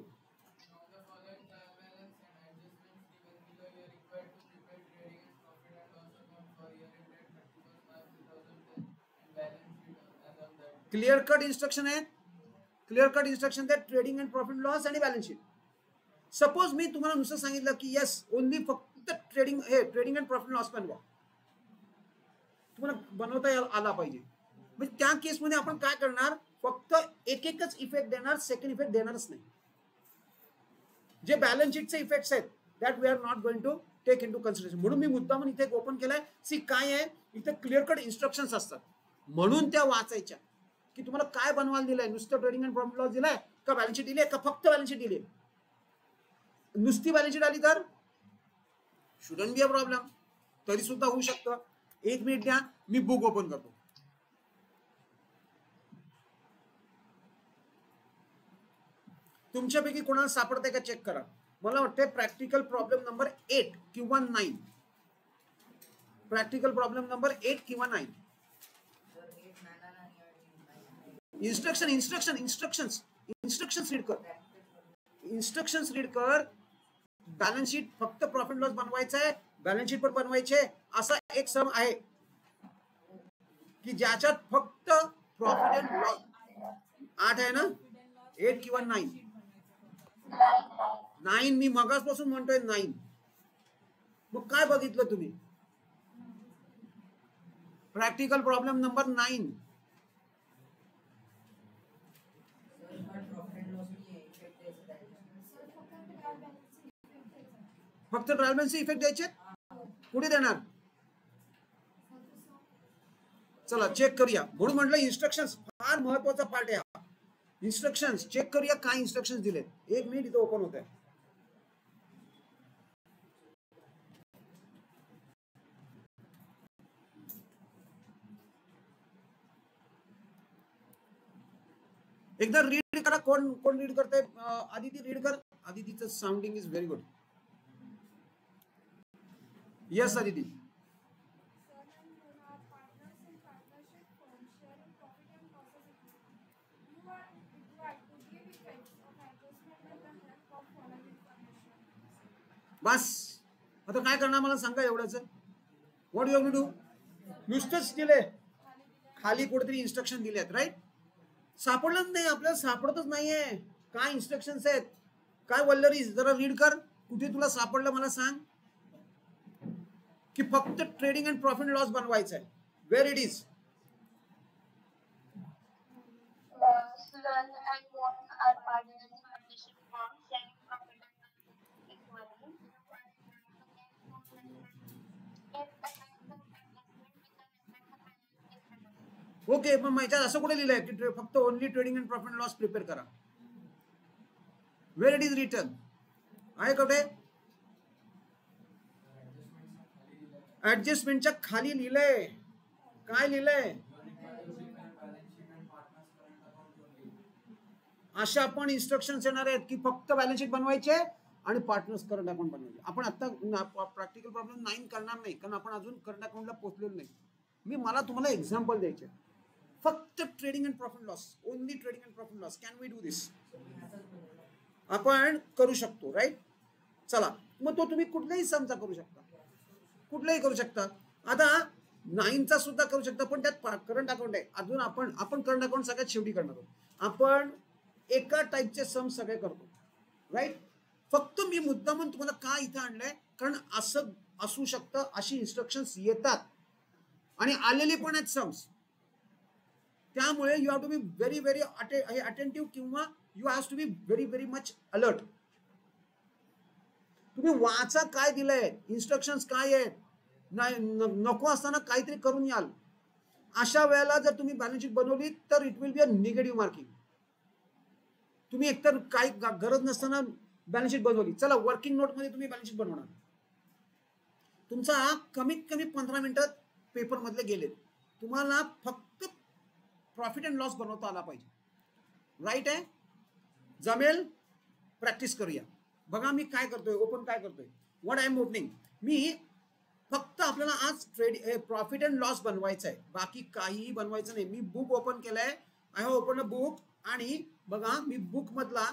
S1: Clear cut instruction आहे, क्लिअर कट इन्स्ट्रक्शन आहे, ट्रेडिंग अँड प्रॉफिट लॉस आणि बॅलन्स शीट. सपोज मी तुम्हाला नुसतं सांगितलं की यस ओनली फक्त ट्रेडिंग अँड प्रॉफिट लॉस बनवा, तुम्हाला बनवता आला पाहिजे. म्हणजे त्या केसमध्ये आपण काय करणार, फक्त एकच इफेक्ट देणार, सेकंड इफेक्ट देणारच नाही. जे बॅलन्स शीटचे इफेक्ट्स आहेत that we are not going to take in to consideration. म्हणून मी मुद्दामून इथे ओपन केलाय. सी काय आहे, इथे क्लिअर कट इन्स्ट्रक्शन्स असतात म्हणून त्या वाचायच्या, की तुम्हाला काय बनवायला दिलंय. नुसतं ट्रेडिंग अँड प्रॉफिट लॉस दिलाय का, बॅलन्स शीट दिली का, फक्त बॅलन्स शीट दिली. नुसती बॅलन्स शीट आली तर शुडंट बी अ प्रॉब्लेम, तरी सुद्धा होऊ शकतं. 1 मिनिट द्या, मी बुक ओपन करतो. तुमच्यापैकी कोणाला सापडतंय का चेक करा. मला वाटतंय प्रॅक्टिकल प्रॉब्लेम नंबर 8 किंवा 9. प्रॅक्टिकल प्रॉब्लेम नंबर 8 किंवा 9. इन्स्ट्रक्शन्स रीड कर. इन्स्ट्रक्शन्स रीड कर. बॅलन्स शीट फक्त प्रॉफिट लॉस बनवायचं आहे, बॅलन्स शीट पण बनवायचे. असा एक सम आहे की ज्याच्यात फक्त प्रॉफिट अँड लॉस 8 आहे ना, 8 किंवा 9. 9 मी मगासपासून म्हणतोय 9. मग काय बघितलं तुम्ही, प्रॅक्टिकल प्रॉब्लेम नंबर 9. फक्त ट्रायल बॅलन्सचे इफेक्ट द्यायचे, कुठे देणार. चला चेक करूया. म्हणून म्हटलं इन्स्ट्रक्शन्स फार महत्वाचा पार्ट आहे हा. इन्स्ट्रक्शन्स चेक करूया काय इन्स्ट्रक्शन्स दिलेत. 1 मिनिट, इथं ओपन होत आहे. एकदा रीड करा. कोण रीड करते. आदिती रीड कर. आदितीचं sounding is very good. Yes Aditi. बस आता काय करणार मला सांगा एवढंच. What you have to do? नुसतंच दिले खाली कुठेतरी इन्स्ट्रक्शन दिलेत राईट. सापडलंच नाही आपल्याला, सापडतच नाहीये काय इन्स्ट्रक्शन्स आहेत काय. वल्लरी जरा रीड कर कुठे तुला सापडलं मला सांग की फक्त ट्रेडिंग अँड प्रॉफिट लॉस बनवायचं आहे. Wear it is? ओके पण माझ्यात असं कुठे लिहिलंय की फक्त only trading and profit loss prepare करा? वेअर इट इज रिटर्न आहे कुठे? ऍडजस्टमेंटच्या खाली लिहिलंय. काय लिहिलंय? अशा पण इन्स्ट्रक्शन्स येणार आहेत की फक्त बॅलन्स शीट बनवायचे आणि पार्टनर्स करंट अकाउंट बनवायचे. आपण आता प्रॅक्टिकल प्रॉब्लेम 9 करणार नाही कारण आपण अजून करंट अकाउंटला पोहोचलेलो नाही. मला तुम्हाला एक्झाम्पल द्यायचे. फक्त trading and profit loss, only trading and profit loss. Can we do this? आपण करू शकतो राईट. चला मग तो तुम्ही कुठल्याही समचा करू शकता, कुठलाही करू शकता. आता 9चा सुद्धा करू शकता पण त्यात करंट अकाउंट आहे. अजून आपण करंट अकाउंट सगळ्यात शेवटी करणार आहोत. आपण एका टाईपचे सम सगळे करतो राईट. फक्त मी मुद्दा म्हणून तुम्हाला का इथं आणलंय कारण असं असू शकतं, अशी इन्स्ट्रक्शन्स येतात आणि आलेली पण आहेत सम्स. त्यामुळे you have to be very very attentive किंवा you have to be very very much alert. तुम्ही वाचा काय दिलंय, इन्स्ट्रक्शन्स काय आहेत. नाही नको असताना काहीतरी करून याल. अशा वेळेला जर तुम्ही बॅलन्स शीट बनवली तर it will be a negative marking. तुम्ही एकतर काही गरज नसताना बॅलन्स शीट बनवली. चला वर्किंग नोट मध्ये तुम्ही बॅलन्स शीट बनवणार, तुमचा कमीत कमी 15 मिनिटात पेपर मधले गेले. तुम्हाला फक्त प्रॉफिट अँड लॉस बनवता आला पाहिजे. राईट आहे? जमेल? प्रॅक्टिस करूया. बघा मी काय करतोय, ओपन काय करतोय. What I am opening. मी फक्त आपल्याला आज प्रॉफिट अँड लॉस बनवायचं आहे, बाकी काहीही बनवायचं नाही. मी बुक ओपन केलंय. I have open a book आणि बघा मी बुक मधला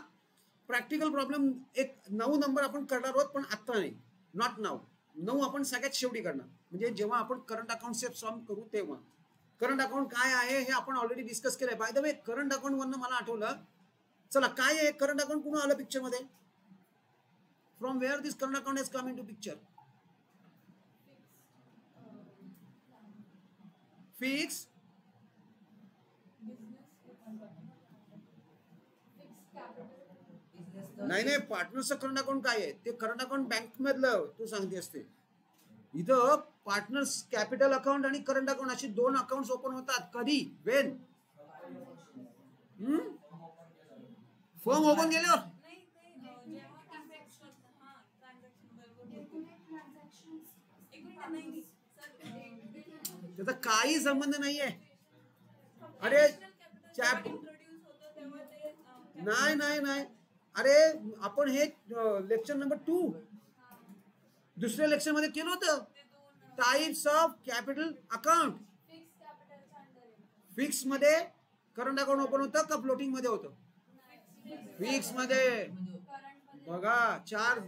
S1: प्रॅक्टिकल प्रॉब्लेम एक 9 नंबर आपण करणार आहोत पण आत्ता नाही. नॉट नाव. 9 आपण सगळ्यात शेवटी करणार म्हणजे जेव्हा आपण करंट अकाउंट सॉल्व करू तेव्हा. करंट अकाउंट काय आहे हे आपण ऑलरेडी डिस्कस केलंय. By the way current account वरनं मला आठवलं. चला काय आहे करंट अकाउंट कुठून आलं पिक्चर मध्ये? From where this current account has come into picture? Fix नाही पार्टनरचं करंट अकाउंट काय आहे ते करंट अकाउंट बँक मधलं तू सांगते असते. इथं पार्टनर्स कॅपिटल अकाउंट आणि करंट अकाउंट अशी 2 अकाउंट ओपन होतात. कधी? वेन फर्म ओपन केल्यावर. त्याचा काही संबंध नाहीये. अरे नाही अरे आपण हे लेक्चर नंबर 2 दुसऱ्या लेक्चर मध्ये केलं होतं. Types of capital account. Fix मध्ये करंट अकाउंट ओपन होतं का फ्लोटिंग मध्ये होतं? फिक्स मध्ये. बघा 4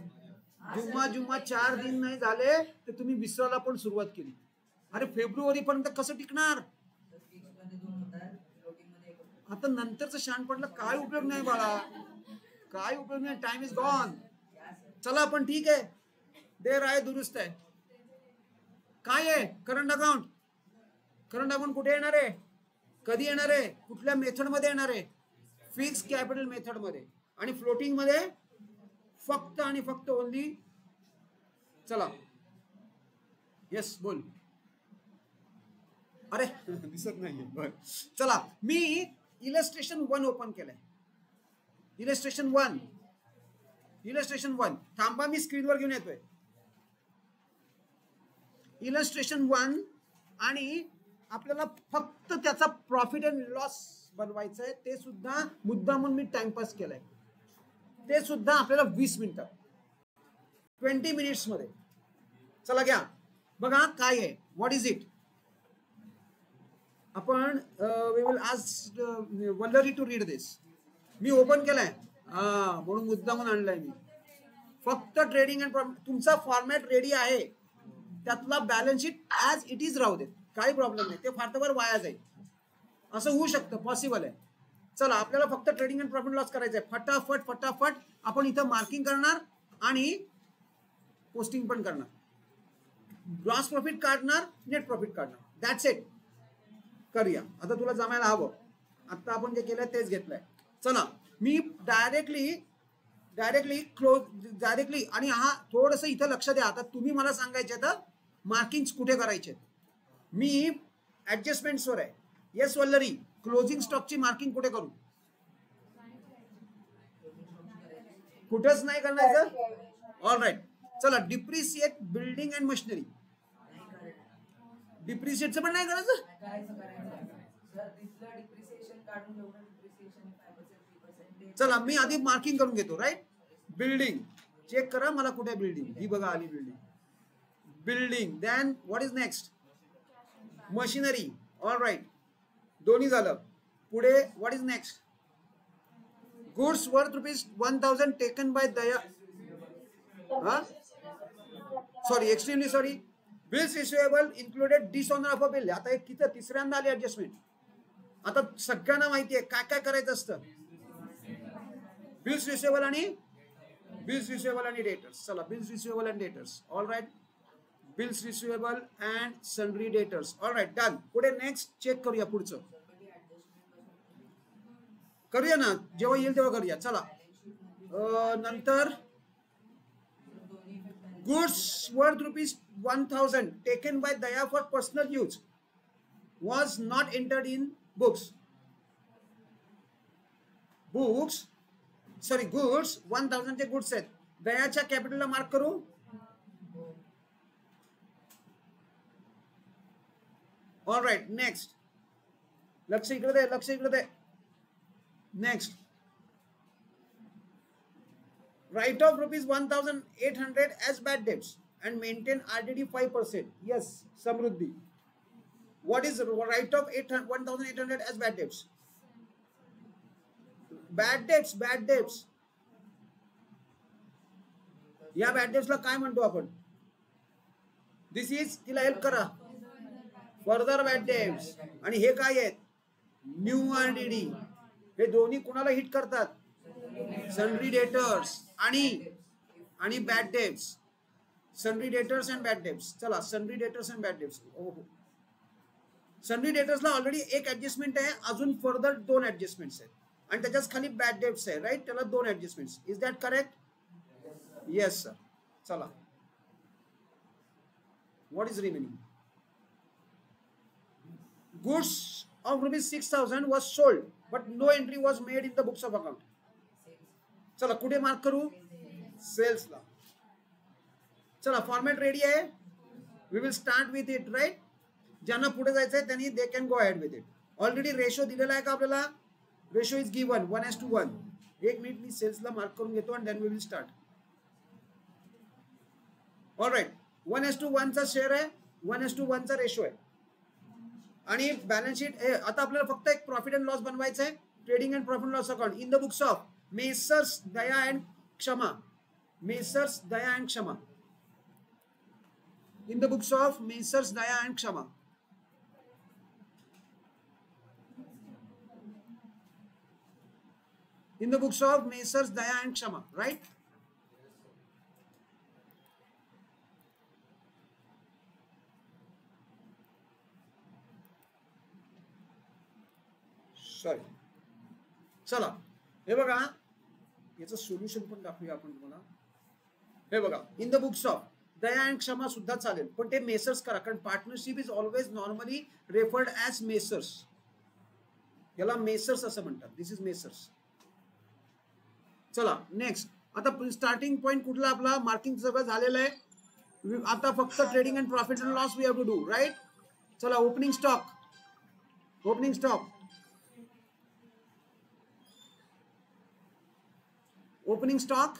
S1: दिन नाही झाले तर तुम्ही विसरायला पण सुरुवात केली. अरे फेब्रुवारी पर्यंत कसं टिकणार? आता नंतरचं शान पडलं काय उपयोग नाही बाळा, काय उपयोग नाही. Time is gone. चला पण ठीक आहे, देर आहे दुरुस्त आहे. काय आहे करंट अकाउंट? करंट अकाउंट कुठे येणार आहे, कधी येणार आहे, कुठल्या मेथड मध्ये येणार आहे? फिक्स कॅपिटल मेथड मध्ये. आणि फ्लोटिंग मध्ये फक्त आणि फक्त ओनली. चला येस बोल. अरे दिसत नाहीये. चला मी इलस्ट्रेशन 1 ओपन केलंय. इलस्ट्रेशन 1 थांबा मी स्क्रीनवर घेऊन येतोय. इलस्ट्रेशन 1 आणि आपल्याला फक्त त्याचा प्रॉफिट अँड लॉस बनवायचं आहे. ते सुद्धा मुद्दा म्हणून मी टाइमपास केलाय. ते सुद्धा आपल्याला 20 मिनिटं 20 मिनिट्स मध्ये. चला घ्या बघा काय आहे. What is it? आपण we will ask Vallari to read this. मी ओपन केलाय म्हणून मुद्दा म्हणून आणलाय मी. फक्त ट्रेडिंग अँड तुमचा फॉर्मॅट रेडी आहे, त्यातला balance sheet as it is राहू देत, काही प्रॉब्लेम नाही. ते फार तर वाया जाईल, असं होऊ शकतं, पॉसिबल आहे. चला आपल्याला फक्त ट्रेडिंग अँड प्रॉफिट लॉस करायचं आहे. फटाफट फटाफट आपण इथं मार्किंग करणार आणि पोस्टिंग पण करणार, ग्रॉस प्रॉफिट काढणार, नेट प्रॉफिट काढणार, दॅट्स इट. करूया. आता तुला जमायला हवं, आता आपण जे केलंय तेच घेतलंय. चला मी डायरेक्टली क्लोज आणि हा थोडंसं इथं लक्ष द्या. आता तुम्ही मला सांगायचे तर मार्किंग कुठे करायचे. मी ऍडजस्टमेंट्सवर आहे. येस वल्लरी, क्लोजिंग स्टॉकची मार्किंग कुठे करू? कुठेच नाही करायचं. All right. चला डिप्रिशिएट बिल्डिंग अँड मशिनरी. डिप्रिशिएटचं पण नाही करायचं. चला मी आधी मार्किंग करून घेतो. राईट. बिल्डिंग चेक करा मला कुठे बिल्डिंग, ही बघा आली building. Building, then what is next? Machinery. All right, दोन्ही झालं. पुढे what is next? Goods worth ₹1,000 taken by Daya. Sorry, extremely sorry. Bills receivable included dishonour of a bill. आता एक किती तिसऱ्यांदा आली ऍडजस्टमेंट. आता सगळ्यांना माहिती आहे काय काय करायचं असतं. बिल्स रिसिवेबल आणि डेटर्स. चला bills receivable and debtors. All right. Bills receivable and sundry debtors. All right, done. पुढे नेक्स्ट चेक करूया, पुढचं करूया ना, जेव्हा येईल तेव्हा करूया. चला नंतर goods worth ₹1,000 taken by Daya for personal use was not entered in books. Sorry, goods 1,000 चे गुड्स आहेत. दयाच्या कॅपिटलला मार्क करू. All right, next. लक्ष इकडे दे. Next, write off ₹1,800 as bad debts and maintain RDD 5%. Yes, Samruddhi. What is write off 1,800 as bad debts? Bad debts. या bad डेब्सला काय म्हणतो आपण? दिस इज, तिला हेल्प करा, फर्दर बॅड डेब्स. आणि हे काय आहेत? New RDD. हे दोन्ही कुणाला हिट करतात? सनरी डेटर्स आणि bad debts. Sundry debtors and bad debts. चला sundry debtors and bad debts. Sundry डेटर्सला ऑलरेडी एक ऍडजस्टमेंट आहे, अजून फर्दर 2 ऍडजस्टमेंट्स आहेत आणि त्याच्याच खाली बॅड डेब्स आहे. राईट, त्याला 2 adjustments. Is that correct? Yes sir. चला, what is remaining? Goods of ₹6,000 was sold but no entry was made in the books of account. चला कुठे मार्क करू? सेल्स ला. चला फॉर्मॅट रेडी आहे. We will start with it. Right. ज्यांना पुढे जायचंय त्यांनी they can go ahead with it. Already ratio दिलेला आहे का आपल्याला? Ratio is given 1:1. एक मिनिट मी सेल्सला मार्क करून घेतो आणि then we will start. All right, 1:1 चा शेअर आहे, 1:1 चा रेशो आहे. आणि बॅलन्स शीट आता आपल्याला फक्त एक प्रॉफिट अँड लॉस बनवायचं आहे. Trading and profit loss account in the books of messrs Daya and Kshama. Messrs Daya and Kshama. In the books of messrs Daya and Kshama. In the books of messrs Daya and Kshama. Right. Sorry. चला हे बघा, याचं सोल्युशन पण दाखवूया आपण तुम्हाला. हे बघा, in the books of Daya and Kshama सुद्धा चालेल, पण ते मेसर्स करा, कारण partnership is always normally referred as messrs. याला मेसर्स असं म्हणतात. This is messrs. चला नेक्स्ट. आता स्टार्टिंग पॉइंट कुठला आपला? मार्किंग सगळं झालेलं आहे. आता फक्त trading and profit and loss we have to do. Right. चला ओपनिंग स्टॉक. ओपनिंग स्टॉक,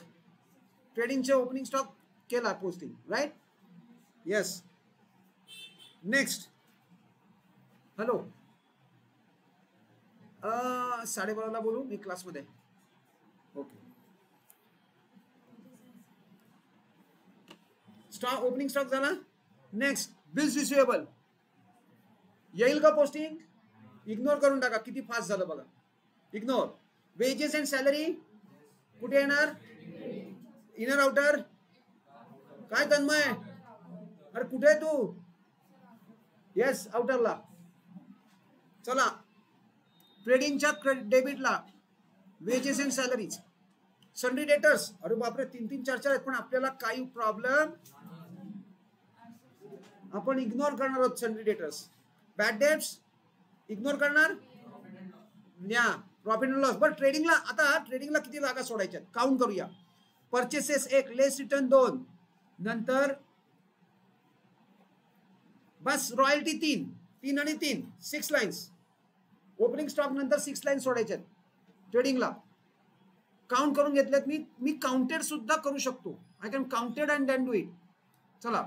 S1: ट्रेडिंगचे ओपनिंग स्टॉक केला posting. Right. Yes. Next. Hello, 12:30 बोलू मी क्लासमध्ये. ओके. स्टॉक ओपनिंग स्टॉक झाला. नेक्स्ट बिल्स रिसिवेबल येईल का पोस्टिंग? इग्नोर करून टाका. किती फास्ट झालं बघा. इग्नोर. वेजेस अँड सॅलरी कुठे येणार? Inner outer. काय तन्मय, अरे कुठे आहे तू? येस आउटरला. चला ट्रेडिंगच्या डेबिटला wedges and salaries. Sundry debtors, अरे बापरे 3-3 4-4 आहेत, पण आपल्याला काही प्रॉब्लेम, आपण इग्नोर करणार आहोत sundry debtors. Bad debts ignore करणार. या प्रॉफिट अँड लॉस. बट ट्रेडिंगला, आता ट्रेडिंगला किती जागा सोडायच्या काउंट करूया. परचेसेस 1, लेस रिटर्न 2, नंतर बस रॉयल्टी 3 आणि 3 6 लाईन्स. ओपनिंग स्टॉक नंतर 6 लाईन्स सोडायच्या ट्रेडिंगला. काउंट करून घेतल्यात मी काउंटेड सुद्धा करू शकतो. I can counted and then do it. चला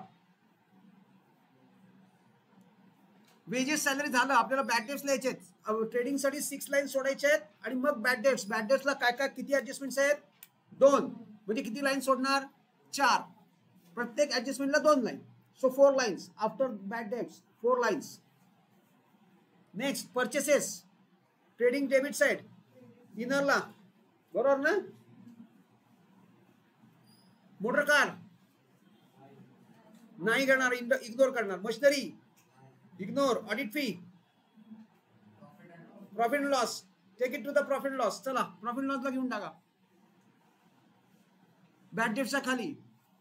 S1: वेजेस सॅलरी झालं. आपल्याला बॅड डेट्स लिहायचे आहेत. ट्रेडिंग साठी 6 लाईन सोडायचे आहेत आणि मग बॅड डेट्स. बॅड डेट्सला काय काय किती ऍडजस्टमेंट्स आहेत? 2. म्हणजे किती लाईन सोडणार? 4. प्रत्येक ऍडजस्टमेंटला 2 line. So 4 lines after bad debts. 4 lines. Next purchases. Trading debit side इनरला, बरोबर ना? मोटर कार नाही करणार, इग्नोर करणार. Machinery ignore. Audit fee, profit and loss, take it to the profit and loss. चला प्रॉफिट अँड लॉसला घेऊन टाका. बॅड डेट्सच्या खाली.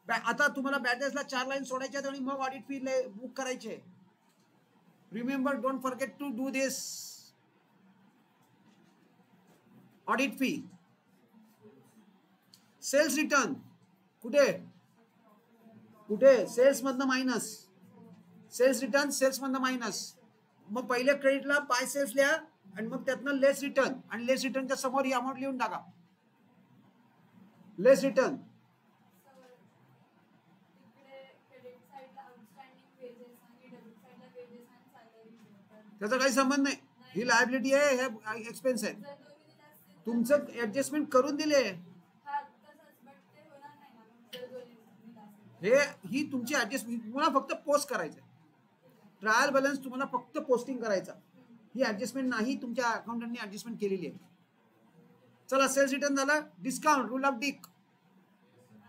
S1: आता तुम्हाला बॅड डेट्सला 4 लाईन सोडायच्या आणि मग ऑडिट फी बुक करायचे. Remember, don't forget to do this. Audit fee. Sales return कुठे कुठे? सेल्स मधनं मायनस. सेल्स रिटर्न सेल्स मधनं मायनस. मग पहिले क्रेडिटला बाय सेल्स लिहा आणि मग त्यातनं लेस रिटर्न, आणि लेस रिटर्नच्या समोर ही अमाऊंट लिहून टाका. लेस रिटर्न. त्याचा काही संबंध नाही. ही लायबिलिटी आहे, हे एक्सपेन्स आहे. तुमचं ऍडजस्टमेंट करून दिले. ही तुमची ऍडजस्टमेंट, तुम्हाला फक्त पोस्ट करायचं. ट्रायल बॅलन्स तुम्हाला फक्त पोस्टिंग करायचा. ही ऍडजस्टमेंट नाही, तुमच्या अकाउंटंटनी ऍडजस्टमेंट केलेली आहे. चला सेल्स रिटर्न झाला. Discount. Rule of dick.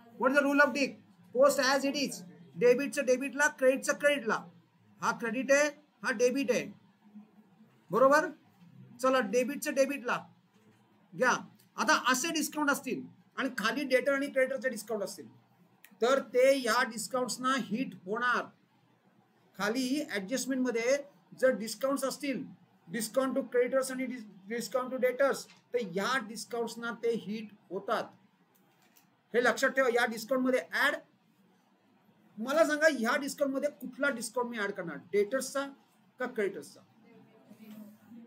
S1: What is the rule of dick? Post as it is. डेबिटचं डेबिटला, क्रेडिटचं क्रेडिटला. हा क्रेडिट आहे, हा डेबिट आहे, बरोबर? चला डेबिटचं डेबिटला घ्या. आता असे डिस्काउंट असतील आणि खाली डेटर आणि क्रेडिटरचे डिस्काउंट असतील तर ते या डिस्काउंट्सना हिट होणार. खाली ऍडजस्टमेंट मध्ये जर डिस्काउंट्स असतील, डिस्काउंट टू क्रेडिटर्स आणि डिस्काउंट टू डेटर्स, तर या डिस्काउंट्सना ते हिट होतात. हे लक्षात ठेवा. या डिस्काउंट मध्ये ऍड, मला सांगा ह्या डिस्काउंट मध्ये कुठला डिस्काउंट मी ऍड करणार? डेटर्सचा का क्रेडिटर्सचा?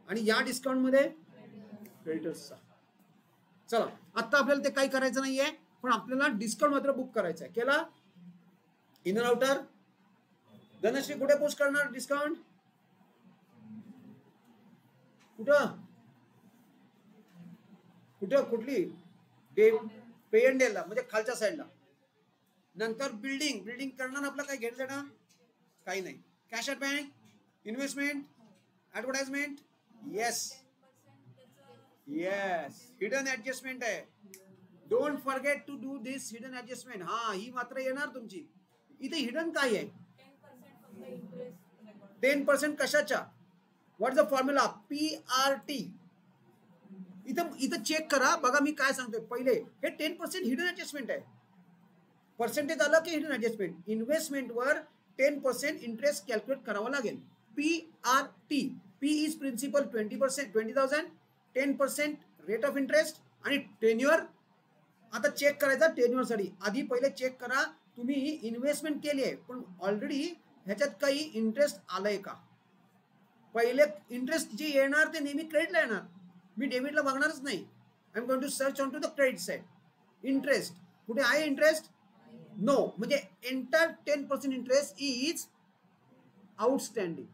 S1: आणि या डिस्काउंट मध्ये क्रेडिटर्सचा. चला आता आपल्याला ते काही करायचं नाहीये, पण आपल्याला डिस्काउंट मात्र बुक करायचा आहे. केला. Inner outer. धनश्री कुठे पोस्ट करणार डिस्काउंट? कुठं कुठं कुठली? पे एंड डेला, म्हणजे खालच्या साईडला. नंतर बिल्डिंग. बिल्डिंग करणार आपलं काय घेणं देणं काही नाही. Cash at bank, investment, advertisement. Yes yes, hidden adjustment आहे. Don't forget to do this hidden adjustment. हा ही मात्र येणार तुमची. इथे हिडन काय आहे? 10% कशाच्या? What is the formula? PRT. इथं चेक करा, बघा मी काय सांगतोय. पहिले हे 10% हिडन ऍडजस्टमेंट आहे. पर्सेंटेज आलं की हिडन ऍडजस्टमेंट. इन्व्हेस्टमेंटवर 10% इंटरेस्ट कॅल्क्युलेट करावं लागेल. PRT. P is principal 20%, 20,000. 10% rate of interest आणि टेन्युअर. आता चेक करायचा टेन्युअर साठी. आधी पहिले चेक करा तुम्ही इन्व्हेस्टमेंट केली आहे पण ऑलरेडी ह्याच्यात काही इंटरेस्ट आलंय का. पहिले इंटरेस्ट जे येणार ते नेहमी क्रेडिटला येणार. मी डेबिटला बघणारच नाही. I am going to search on to the credit side. Interest कुठे आहे? इंटरेस्ट नो, म्हणजे एंटायर 10% इंटरेस्ट इज आउटस्टँडिंग.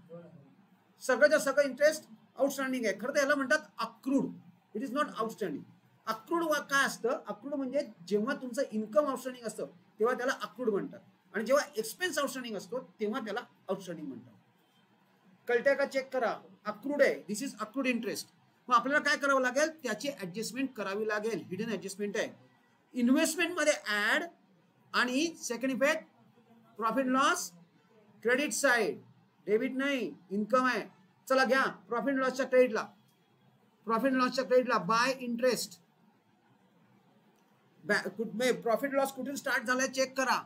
S1: सगळ्याच्या सगळं इंटरेस्ट आउटस्टँडिंग आहे. खरं तर याला म्हणतात accrued. It is not outstanding. Accrued काय असतं? अक्रूड म्हणजे जेव्हा तुमचं इन्कम आउटस्टँडिंग असतं तेव्हा त्याला अक्रूड म्हणतात. आणि जेव्हा एक्सपेन्स आउटस्टँडिंग असतो तेव्हा त्याला आउटस्टँडिंग म्हणतात. कळतंय का? चेक करा. अक्रूड आहे, दिस इज अक्रूड इंटरेस्ट. मग आपल्याला काय करावं लागेल? त्याची ऍडजस्टमेंट करावी लागेल. हिडन ऍडजस्टमेंट आहे. इन्व्हेस्टमेंट मध्ये ऍड आणि second effect profit loss credit side, debit नाही इन्कम आहे. चला घ्या प्रॉफिट लॉसच्या क्रेडिटला. प्रॉफिट लॉसच्या क्रेडिटला बाय इंटरेस्ट. प्रॉफिट लॉस कुठून स्टार्ट झालाय चेक करा.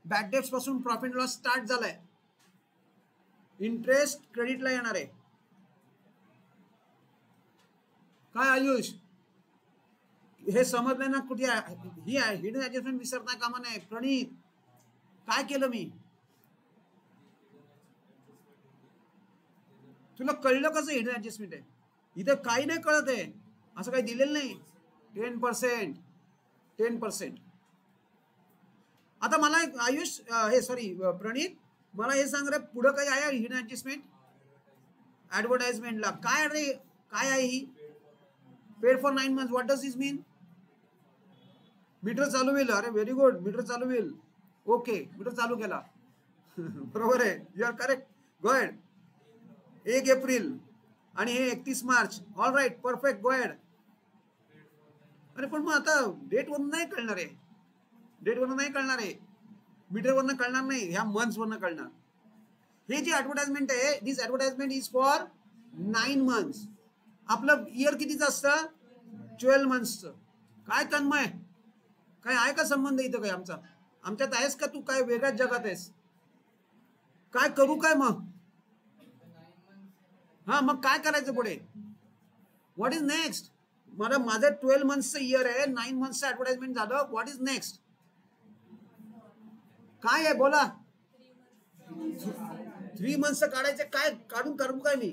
S1: बॅड डेट्स पासून प्रॉफिट लॉस स्टार्ट झालाय. इंटरेस्ट क्रेडिटला येणार आहे. काय आयुष हे समजलं ना? कुठे ही हिडन ऍडजस्टमेंट विसरता कामा नये. प्रणित काय केलं मी? तुला कळलं कसं हिडन ऍडजस्टमेंट आहे? इथं काही नाही कळत आहे, असं काही दिलेलं नाही. 10%. आता मला आयुष हे सॉरी प्रणित मला हे सांग रे, पुढं काही आहे हिडन ऍडजस्टमेंट? ऍडव्हर्टाइजमेंटला काय रे, काय आहे ही? Paid for 9 months. What does this mean? Meter चालू होईल. अरे व्हेरी गुड, मीटर चालू होईल. ओके, मीटर चालू केला. बरोबर आहे, you are correct. Go ahead. 1 April आणि हे 31 March. All right, perfect, go ahead. अरे पण मग आता डेट वरून नाही कळणार आहे. डेट वरून नाही कळणार आहे, मीटर वरून कळणार नाही, ह्या मंथ्स वरून कळणार. हे जी ऍडव्हर्टाइजमेंट आहे, दिस ऍडव्हर्टाइजमेंट इज फॉर 9 months. आपलं इयर कितीचं असतं? 12 monthsचं. काय तन्मय, काय आहे का संबंध इथं? काय आमच्यात आहेस का तू? काय वेगळ्याच जगात आहेस? काय करू काय मग? हा मग काय करायचं पुढे? What is next? मला माझं 12 monthsचं इयर आहे, 9 monthsचं ऍडव्हर्टाइजमेंट झालं. What is next? काय आहे बोला? 3 months काढायचं. काय काढून करू काय मी?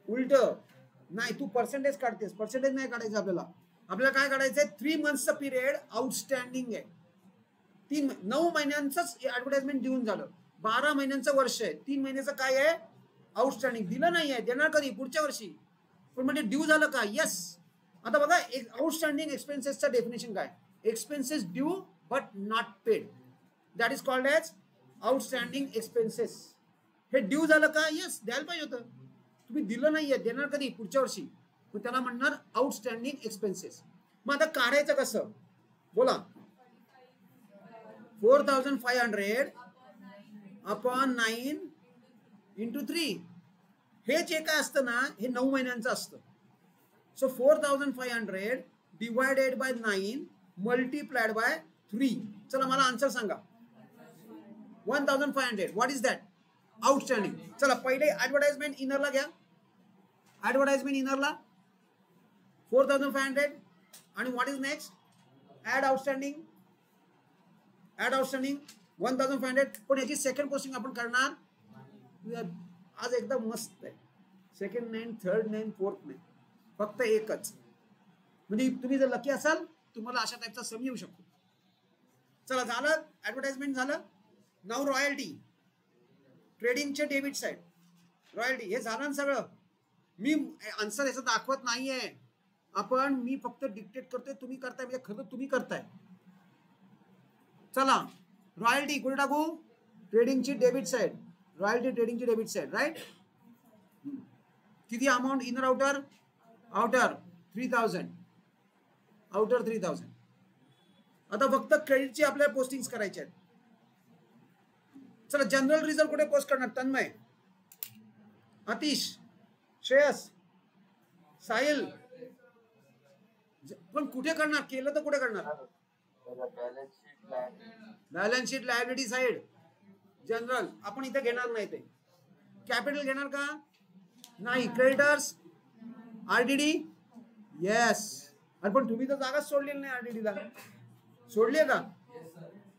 S1: उलट नाही, तू पर्सेंटेज काढतेस. पर्सेंटेज नाही काढायचं आपल्याला. आपल्याला काय काढायचंय? 3 monthsचं पिरियड आउटस्टँडिंग आहे. 9 महिन्यांचंच ऍडव्हर्टाइजमेंट देऊन झालं. 12 महिन्यांचं वर्ष आहे. 3 महिन्याचं काय आहे? आउटस्टँडिंग. दिलं नाही आहे, देणार कधी? पुढच्या वर्षी. पण म्हणजे ड्यू झालं का? येस. आता बघा आउटस्टँडिंग एक्सपेन्सेसचं डेफिनेशन काय? Expenses due but not paid, that is called as outstanding expenses. हे ड्यू झालं का? येस, द्यायला पाहिजे होतं. तुम्ही दिलं नाहीये, देणार कधी? पुढच्या वर्षी. मग त्याला म्हणणार आउटस्टँडिंग एक्सपेन्सेस. मग आता काढायचं कसं बोला? 4,500 अपॉन 9 इंटू 3. हे जे काय असतं ना, हे 9 महिन्यांचं असतं. So 4,500 divided by 9 multiplied by 3. चला मला आन्सर सांगा. 1,500. What is that? आउटस्टँडिंग. चला पहिले ऍडव्हर्टाइजमेंट इनरला घ्या. ऍडव्हर्टाइजमेंट इनरला 4,500 आणि what is next? Add outstanding. Add outstanding 1,500. पण याची सेकंड पोस्टिंग आपण करणार आज एकदम मस्त आहे. सेकंड नाही, थर्ड नाही, फोर्थ नाही, फक्त एकच. म्हणजे तुम्ही जर लकी असाल तुम्हाला अशा टाईपचा सम येऊ शकतो. चला झालं, ऍडव्हर्टाइजमेंट झालं. नाऊ रॉयल्टी, ट्रेडिंगचे डेबिट साइड, रॉयल्टी हे झालं ना सगळं. मी आन्सर याचं दाखवत नाहीये, मी फक्त डिक्टेट करतोय. तुम्ही करताय म्हणजे खरं तुम्ही करताय. चला रॉयल्टी कुठे टाकू? ट्रेडिंगची डेबिट साइड. रॉयल्टी ट्रेडिंगची डेबिट साइड, राईट. किती amount? Inner outer? Outer 3,000. Outer 3,000. आता फक्त क्रेडिटची आपल्याला पोस्टिंग करायचे आहेत. चला जनरल रिझर्व कुठे पोस्ट करणार? तन्मय, आतिश, श्रेयस, साहिल. पण कुठे करणार? केलं तर कुठे करणार? Balance sheet liability side general. आपण इथे घेणार नाही. ते कॅपिटल घेणार का? नाही. Creditors, RDD, yes. अरे पण तुम्ही तर जागाच सोडलेली नाही. आरडीडीला सोडली आहे का?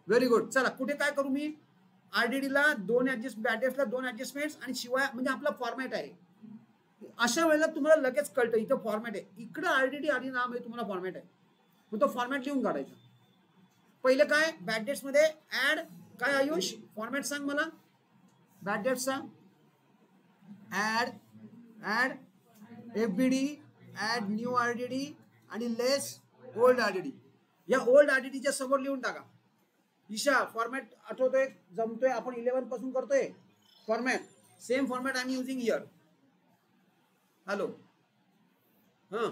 S1: Very good. चला कुठे काय करू मी? आरडीडीला 2 ऍडजस्ट, बॅडेसला 2 ऍडजस्टमेंट्स आणि शिवाय म्हणजे आपला फॉर्मॅट आहे. अशा वेळेला तुम्हाला लगेच कळतं इथं फॉर्मॅट आहे. इकडं आरडीडी आणि नाम आहे, तुम्हाला फॉर्मॅट आहे. मग तो फॉर्मॅट लिहून काढायचा. पहिले काय? बॅड डेट्स मध्ये ऍड काय? आयुष फॉर्मॅट सांग मला बॅड डेट्सचा. Add FBD, add new RDD आणि लेस ओल्ड आरडीडी. या ओल्ड आरडीटीच्या समोर लिहून टाका. ईशा फॉर्मॅट आठवतोय, जमतोय, आपण 11 पासून करतोय format. Same format I am using here. Hello, हाँ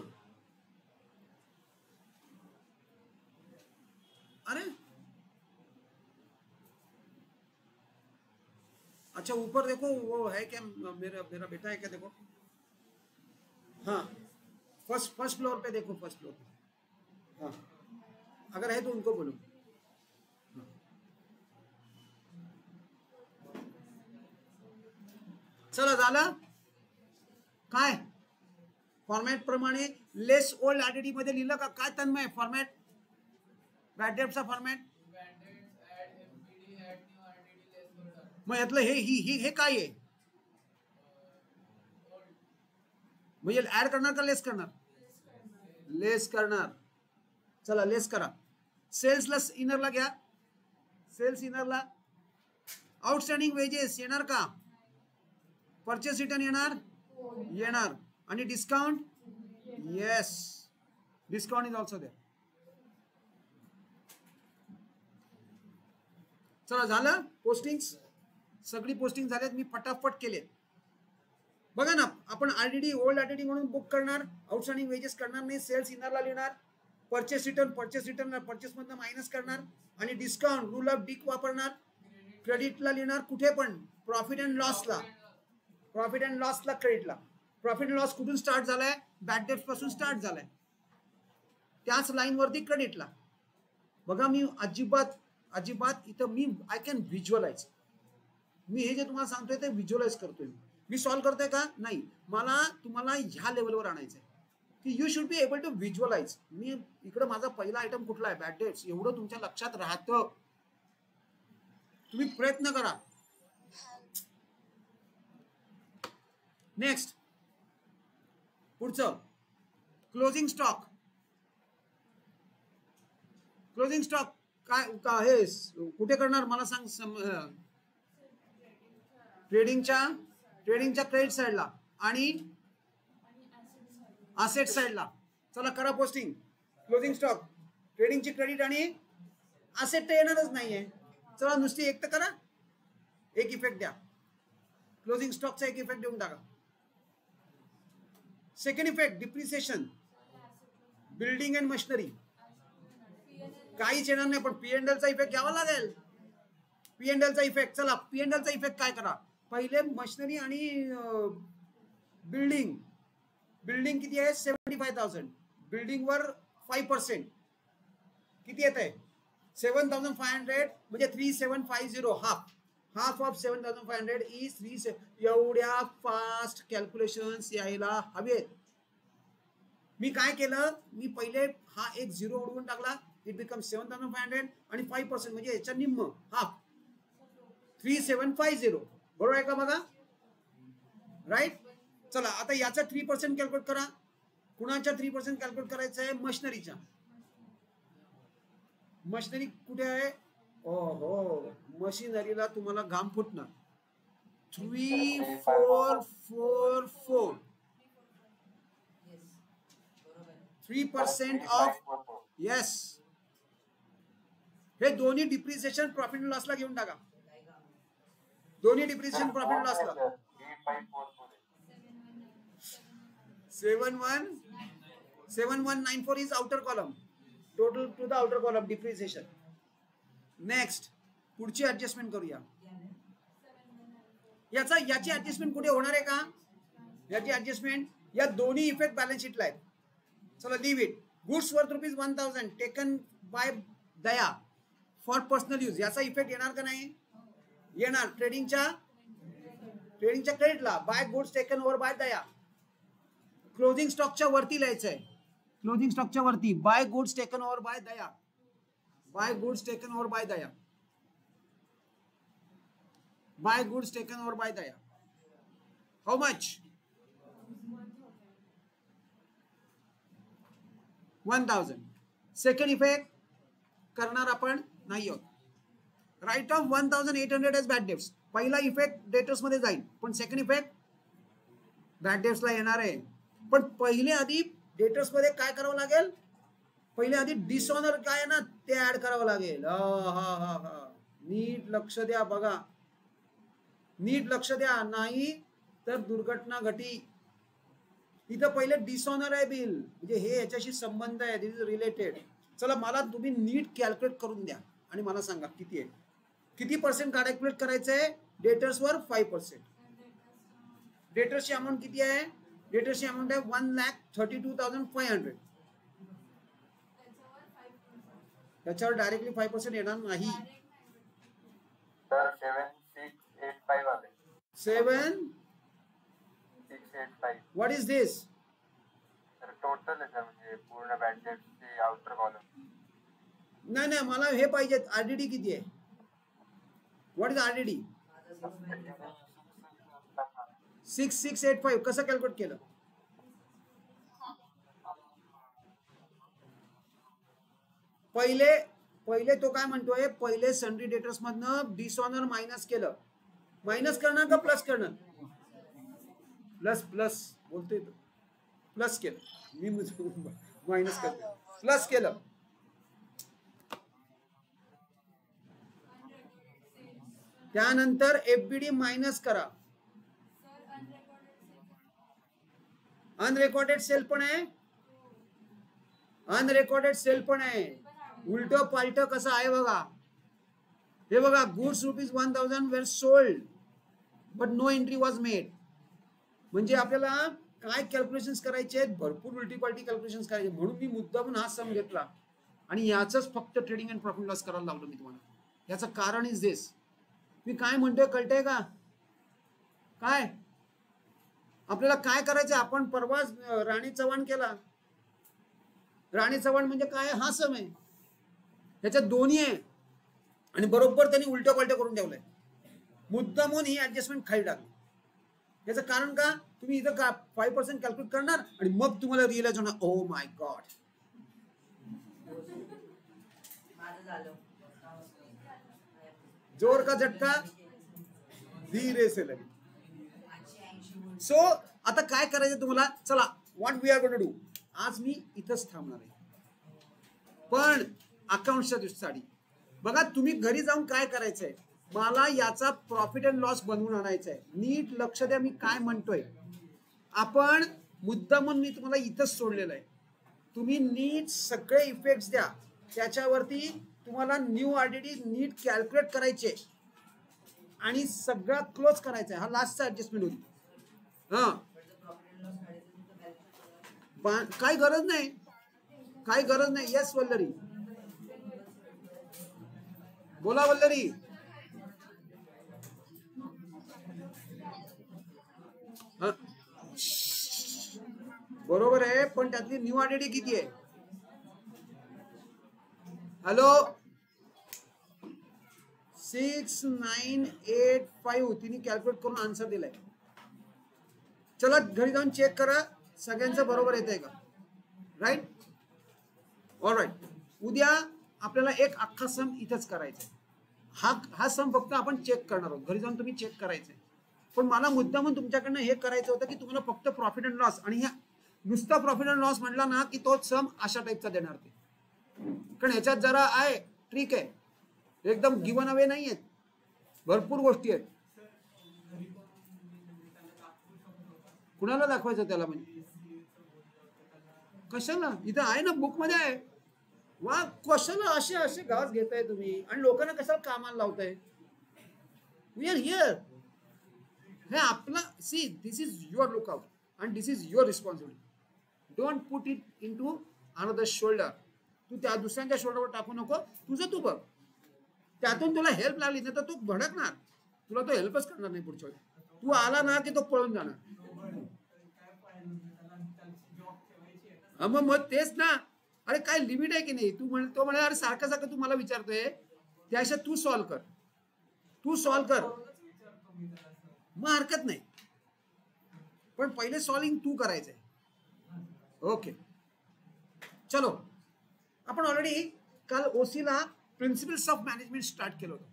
S1: अरे अच्छा ऊपर देखो वो है क्या, मेरा मेरा बेटा है क्या, देखो. हाँ फर्स्ट फ्लोर पे देखो, फर्स्ट फ्लोर पे. हाँ अगर है तो उनको बोलो. हाँ. चला झालं काय फॉर्मॅट प्रमाणे लेस ओल्ड आरडीटी मध्ये लिहिलं का काय तन्मय फॉर्मॅट बॅड डेटचा फॉर्मॅट. मग यातलं हे काय आहे, म्हणजे ऍड करणार का लेस करणार. लेस करणार. चला लेस करा. सेल्सला इनरला घ्या. सेल्स इनरला आउटस्टँडिंग वेजेस येणार का, परचेस रिटर्न येणार, येणार, आणि discount, yes discount is also there. चला झालं पोस्टिंग, सगळी पोस्टिंग झाल्यात, मी फटाफट केलेत. बघा ना, आपण आरडीडी ओल्ड आरडीडी म्हणून बुक करणार, आउटस्टँडिंग वेजेस करणार नाही, सेल्स इनरला लिहिणार, परचेस रिटर्न परचेस मधनं मायनस करणार, आणि डिस्काउंट रूल ऑफ डिक वापरणार, क्रेडिटला लिहिणार कुठे पण, प्रॉफिट अँड लॉसला, प्रॉफिट अँड लॉसला क्रेडिटला. प्रॉफिट अँड लॉस कुठून स्टार्ट झालाय, बॅड डेट्स पासून स्टार्ट झालाय, त्याच लाईन वरती क्रेडिटला. बघा मी अजिबात इथं मी आय कॅन व्हिज्युअलाइज. मी हे जे तुम्हाला सांगतोय ते व्हिज्युअलाइज करतोय. मी सॉल्व्ह करतोय का नाही, मला तुम्हाला ह्या लेवलवर आणायचंय की you should be able to visualise. मी इकडे माझा पहिला आयटम कुठला आहे, बॅड डेट्स, एवढं तुमच्या लक्षात राहतं. तुम्ही प्रयत्न करा. नेक्स्ट पुढचं क्लोजिंग स्टॉक. क्लोजिंग स्टॉक काय हे कुठे करणार मला सांग. ट्रेडिंगच्या क्रेडिट साइडला आणि असेट साइडला. चला करा पोस्टिंग. क्लोजिंग स्टॉक, ट्रेडिंगची क्रेडिट आणि असेट तर येणारच नाहीये. चला नुसती एक तर करा, एक इफेक्ट द्या. क्लोजिंग स्टॉकचा एक इफेक्ट देऊन टाका. Second effect depreciation, building and machinery. काहीच येणार नाही, पण पीएनएलचा इफेक्ट घ्यावा लागेल. पीएनएलचा इफेक्ट, चला पीएनएलचा इफेक्ट काय करा, पहिले मशिनरी आणि बिल्डिंग किती आहे, 75,000. बिल्डिंग वर 5% किती येत आहे, 7,500, म्हणजे 3,750. Half of 7,500 is 3. एवढ्या फास्ट कॅल्क्युलेशन्स यायला हवेत. मी काय केलं, मी पहिले हा एक 0 उडवून टाकला, इट बिकम्स 7,500 आणि 5% म्हणजे याच्या निम्म, हाफ, 3,750. बरोबर आहे का बघा, राईट. चला आता याचा 3% कॅल्क्युलेट करा. कुणाच्या 3% कॅल्क्युलेट करायचं आहे, मशिनरीच्या. मशिनरी कुठे आहे, ओहो मशिनरीला तुम्हाला घाम फुटणार. 3,444 3% ऑफ, येस. हे दोन्ही डिप्रिसिएशन प्रॉफिट अँड लॉसला घेऊन टाका. दोन्ही डिप्रिसिएशन प्रॉफिट अँड लॉसला. 7194 is outer column, total to the outer column depreciation. Next पुढची ऍडजस्टमेंट करूया. याची ऍडजस्टमेंट कुठे होणार आहे का, याची ऍडजस्टमेंट या दोन्ही इफेक्ट बॅलन्स शीटला आहेत. चला leave it. Goods worth ₹1,000 taken by Daya for personal use. याचा इफेक्ट येणार का नाही, येणार. ट्रेडिंगच्या क्रेडिटला, by goods taken over by Daya. Closing स्टॉकच्या वरती लिहायचं आहे, क्लोजिंग स्टॉकच्या वरती, by goods taken over by Daya, by goods taken over by Daya, by goods taken over by Daya. How much, 1,000. Second effect करणार आपण नाही आहोत. Write off 1,800 as bad dates. पहिला इफेक्ट डेटर्स मध्ये जाईल, पण सेकंड इफेक्ट बॅड डेट्सला येणार आहे. पण पहिले आधी डेटर्स मध्ये काय करावं लागेल, पहिले आधी डिसऑनर काय ना ते ऍड करावं लागेल. नीट लक्ष द्या, बघा नीट लक्ष द्या, नाही तर दुर्घटना घटी. इथं पहिले डिसऑनर आहे बिल, म्हणजे हे याच्याशी संबंध आहे, दिस इज रिलेटेड. चला मला तुम्ही नीट कॅल्क्युलेट करून द्या आणि मला सांगा किती आहे, किती पर्सेंट कॅल्क्युलेट करायचं आहे. डेटर्सवर 5%. डेटर्सची अमाऊंट किती आहे? डेटर्सची अमाऊंट आहे 1,32,500. त्याच्यावर डायरेक्टली 5% येणार नाही.
S2: तर 7685 आले. 7685.
S1: व्हॉट इज दिस?
S2: तर टोटल आहे सर, म्हणजे पूर्ण बॅड डेटचे आउटर कॉलम.
S1: नाही मला हे पाहिजे. आरडीडी किती आहे? What is RDD? 6685. कसं कॅल्क्युलेट केलं? पहिले तो काय म्हणतोय, पहिले सन्ड्री डेटर्स मधनं डिसऑनर मायनस केलं. मायनस करणार का प्लस करणार? प्लस बोलतोय तो. प्लस केलं, मी मायनस करतो. प्लस केलं. त्यानंतर एफबीडी मायनस करा. अनरेकॉर्डेड सेल पण आहे. अनरेकॉर्डेड सेल पण आहे. उलट पालट कसं आहे बघा. हे बघा, goods ₹1,000 were sold but no entry was made. म्हणजे आपल्याला काय कॅल्क्युलेशन्स करायचे आहेत, भरपूर उलटी पालटी कॅल्क्युलेशन्स करायचे. म्हणून मी मुद्दामून हा सम घेतला आणि याचंच फक्त ट्रेडिंग अँड प्रॉफिट लॉस करायला लावलं मी तुम्हाला. याचं कारण इज दिस. मी काय म्हणतोय कळतंय का? काय आपल्याला काय करायचं? आपण परवा राणी चव्हाण केला. राणी चव्हाण म्हणजे काय? हा सम आहे, ह्याच्यात दोन्ही आहे आणि बरोबर त्यांनी उलट पालट करून ठेवलंय. मुद्दामून ही ऍडजस्टमेंट खाली टाकली. याचं कारण का? तुम्ही इथं का 5% कॅल्क्युलेट करणार आणि मग तुम्हाला रिअलाइज होणार, ओ माय गॉड. जोर का झटका, धीरे से लगे. सो आता काय करायचं तुम्हाला? चला, what we are going to do. आज मी इथंच थांबणार आहे, पण अकाउंटच्या दृष्टीसाठी बघा, तुम्ही घरी जाऊन काय करायचंय, मला याचा प्रॉफिट अँड लॉस बनवून आणायचा आहे. नीट लक्ष द्या मी काय म्हणतोय. आपण मुद्दामून मी तुम्हाला इथंच सोडलेलं आहे. तुम्ही नीट सगळे इफेक्ट्स द्या, त्याच्यावरती तुम्हाला न्यू आरडीडी नीट कॅल्क्युलेट करायचे आणि सगळा क्लोज करायचा आहे. हा लास्टचा ऍडजस्टमेंट होती. काही गरज नाही, काही गरज नाही. येस वल्लरी, बोला वल्लरी. बरोबर आहे, पण त्यातली न्यू आरडीडी किती आहे? हॅलो, 6985 तिने कॅल्क्युलेट करून आन्सर दिलाय. चला घरी जाऊन चेक करा सगळ्यांचं बरोबर येत आहे का. Right, alright. उद्या आपल्याला एक अख्खा सम इथंच करायचा आहे. हा सम फक्त आपण चेक करणार आहोत. घरी जाऊन तुम्ही चेक करायचंय. पण मला मुद्दामून तुमच्याकडनं हे करायचं होतं की तुम्हाला फक्त प्रॉफिट अँड लॉस, आणि नुसता प्रॉफिट अँड लॉस म्हटला ना की तोच सम अशा टाईपचा देणार ते. कारण ह्याच्यात जरा आहे ट्रिक आहे, एकदम गिवन अवे नाही आहेत, भरपूर गोष्टी आहेत. कुणाला दाखवायचं त्याला? म्हणजे कशाला? इथं आहे ना, बुक मध्ये आहे. वा, कशाला असे असे घास घेताय तुम्ही आणि लोकांना कशाला कामाला लावताय? We R here. हे आपला, see, this is your lookout and this is your responsibility. Don't put it into another shoulder. तू त्या दुसऱ्यांच्या शोल्डरवर टाकू नको. तुझं तू बघ. त्यातून तुला हेल्प लागली ना तर तू भडकणार, तुला तो हेल्पच करणार नाही पुढच्या वेळी. तू आला ना की तो पळून जाणार. मग तेच ना. अरे काय लिमिट आहे की नाही? तो म्हणे अरे सारखं सारखं तू मला विचारतोय, त्यापेक्षा तू सॉल्व कर, तू सॉल्व कर. मग हरकत नाही, पण पहिले सॉल्विंग तू करायचंय. ओके, चलो. आपण ऑलरेडी काल ओसीला प्रिन्सिपल्स ऑफ मॅनेजमेंट स्टार्ट केलं होतं.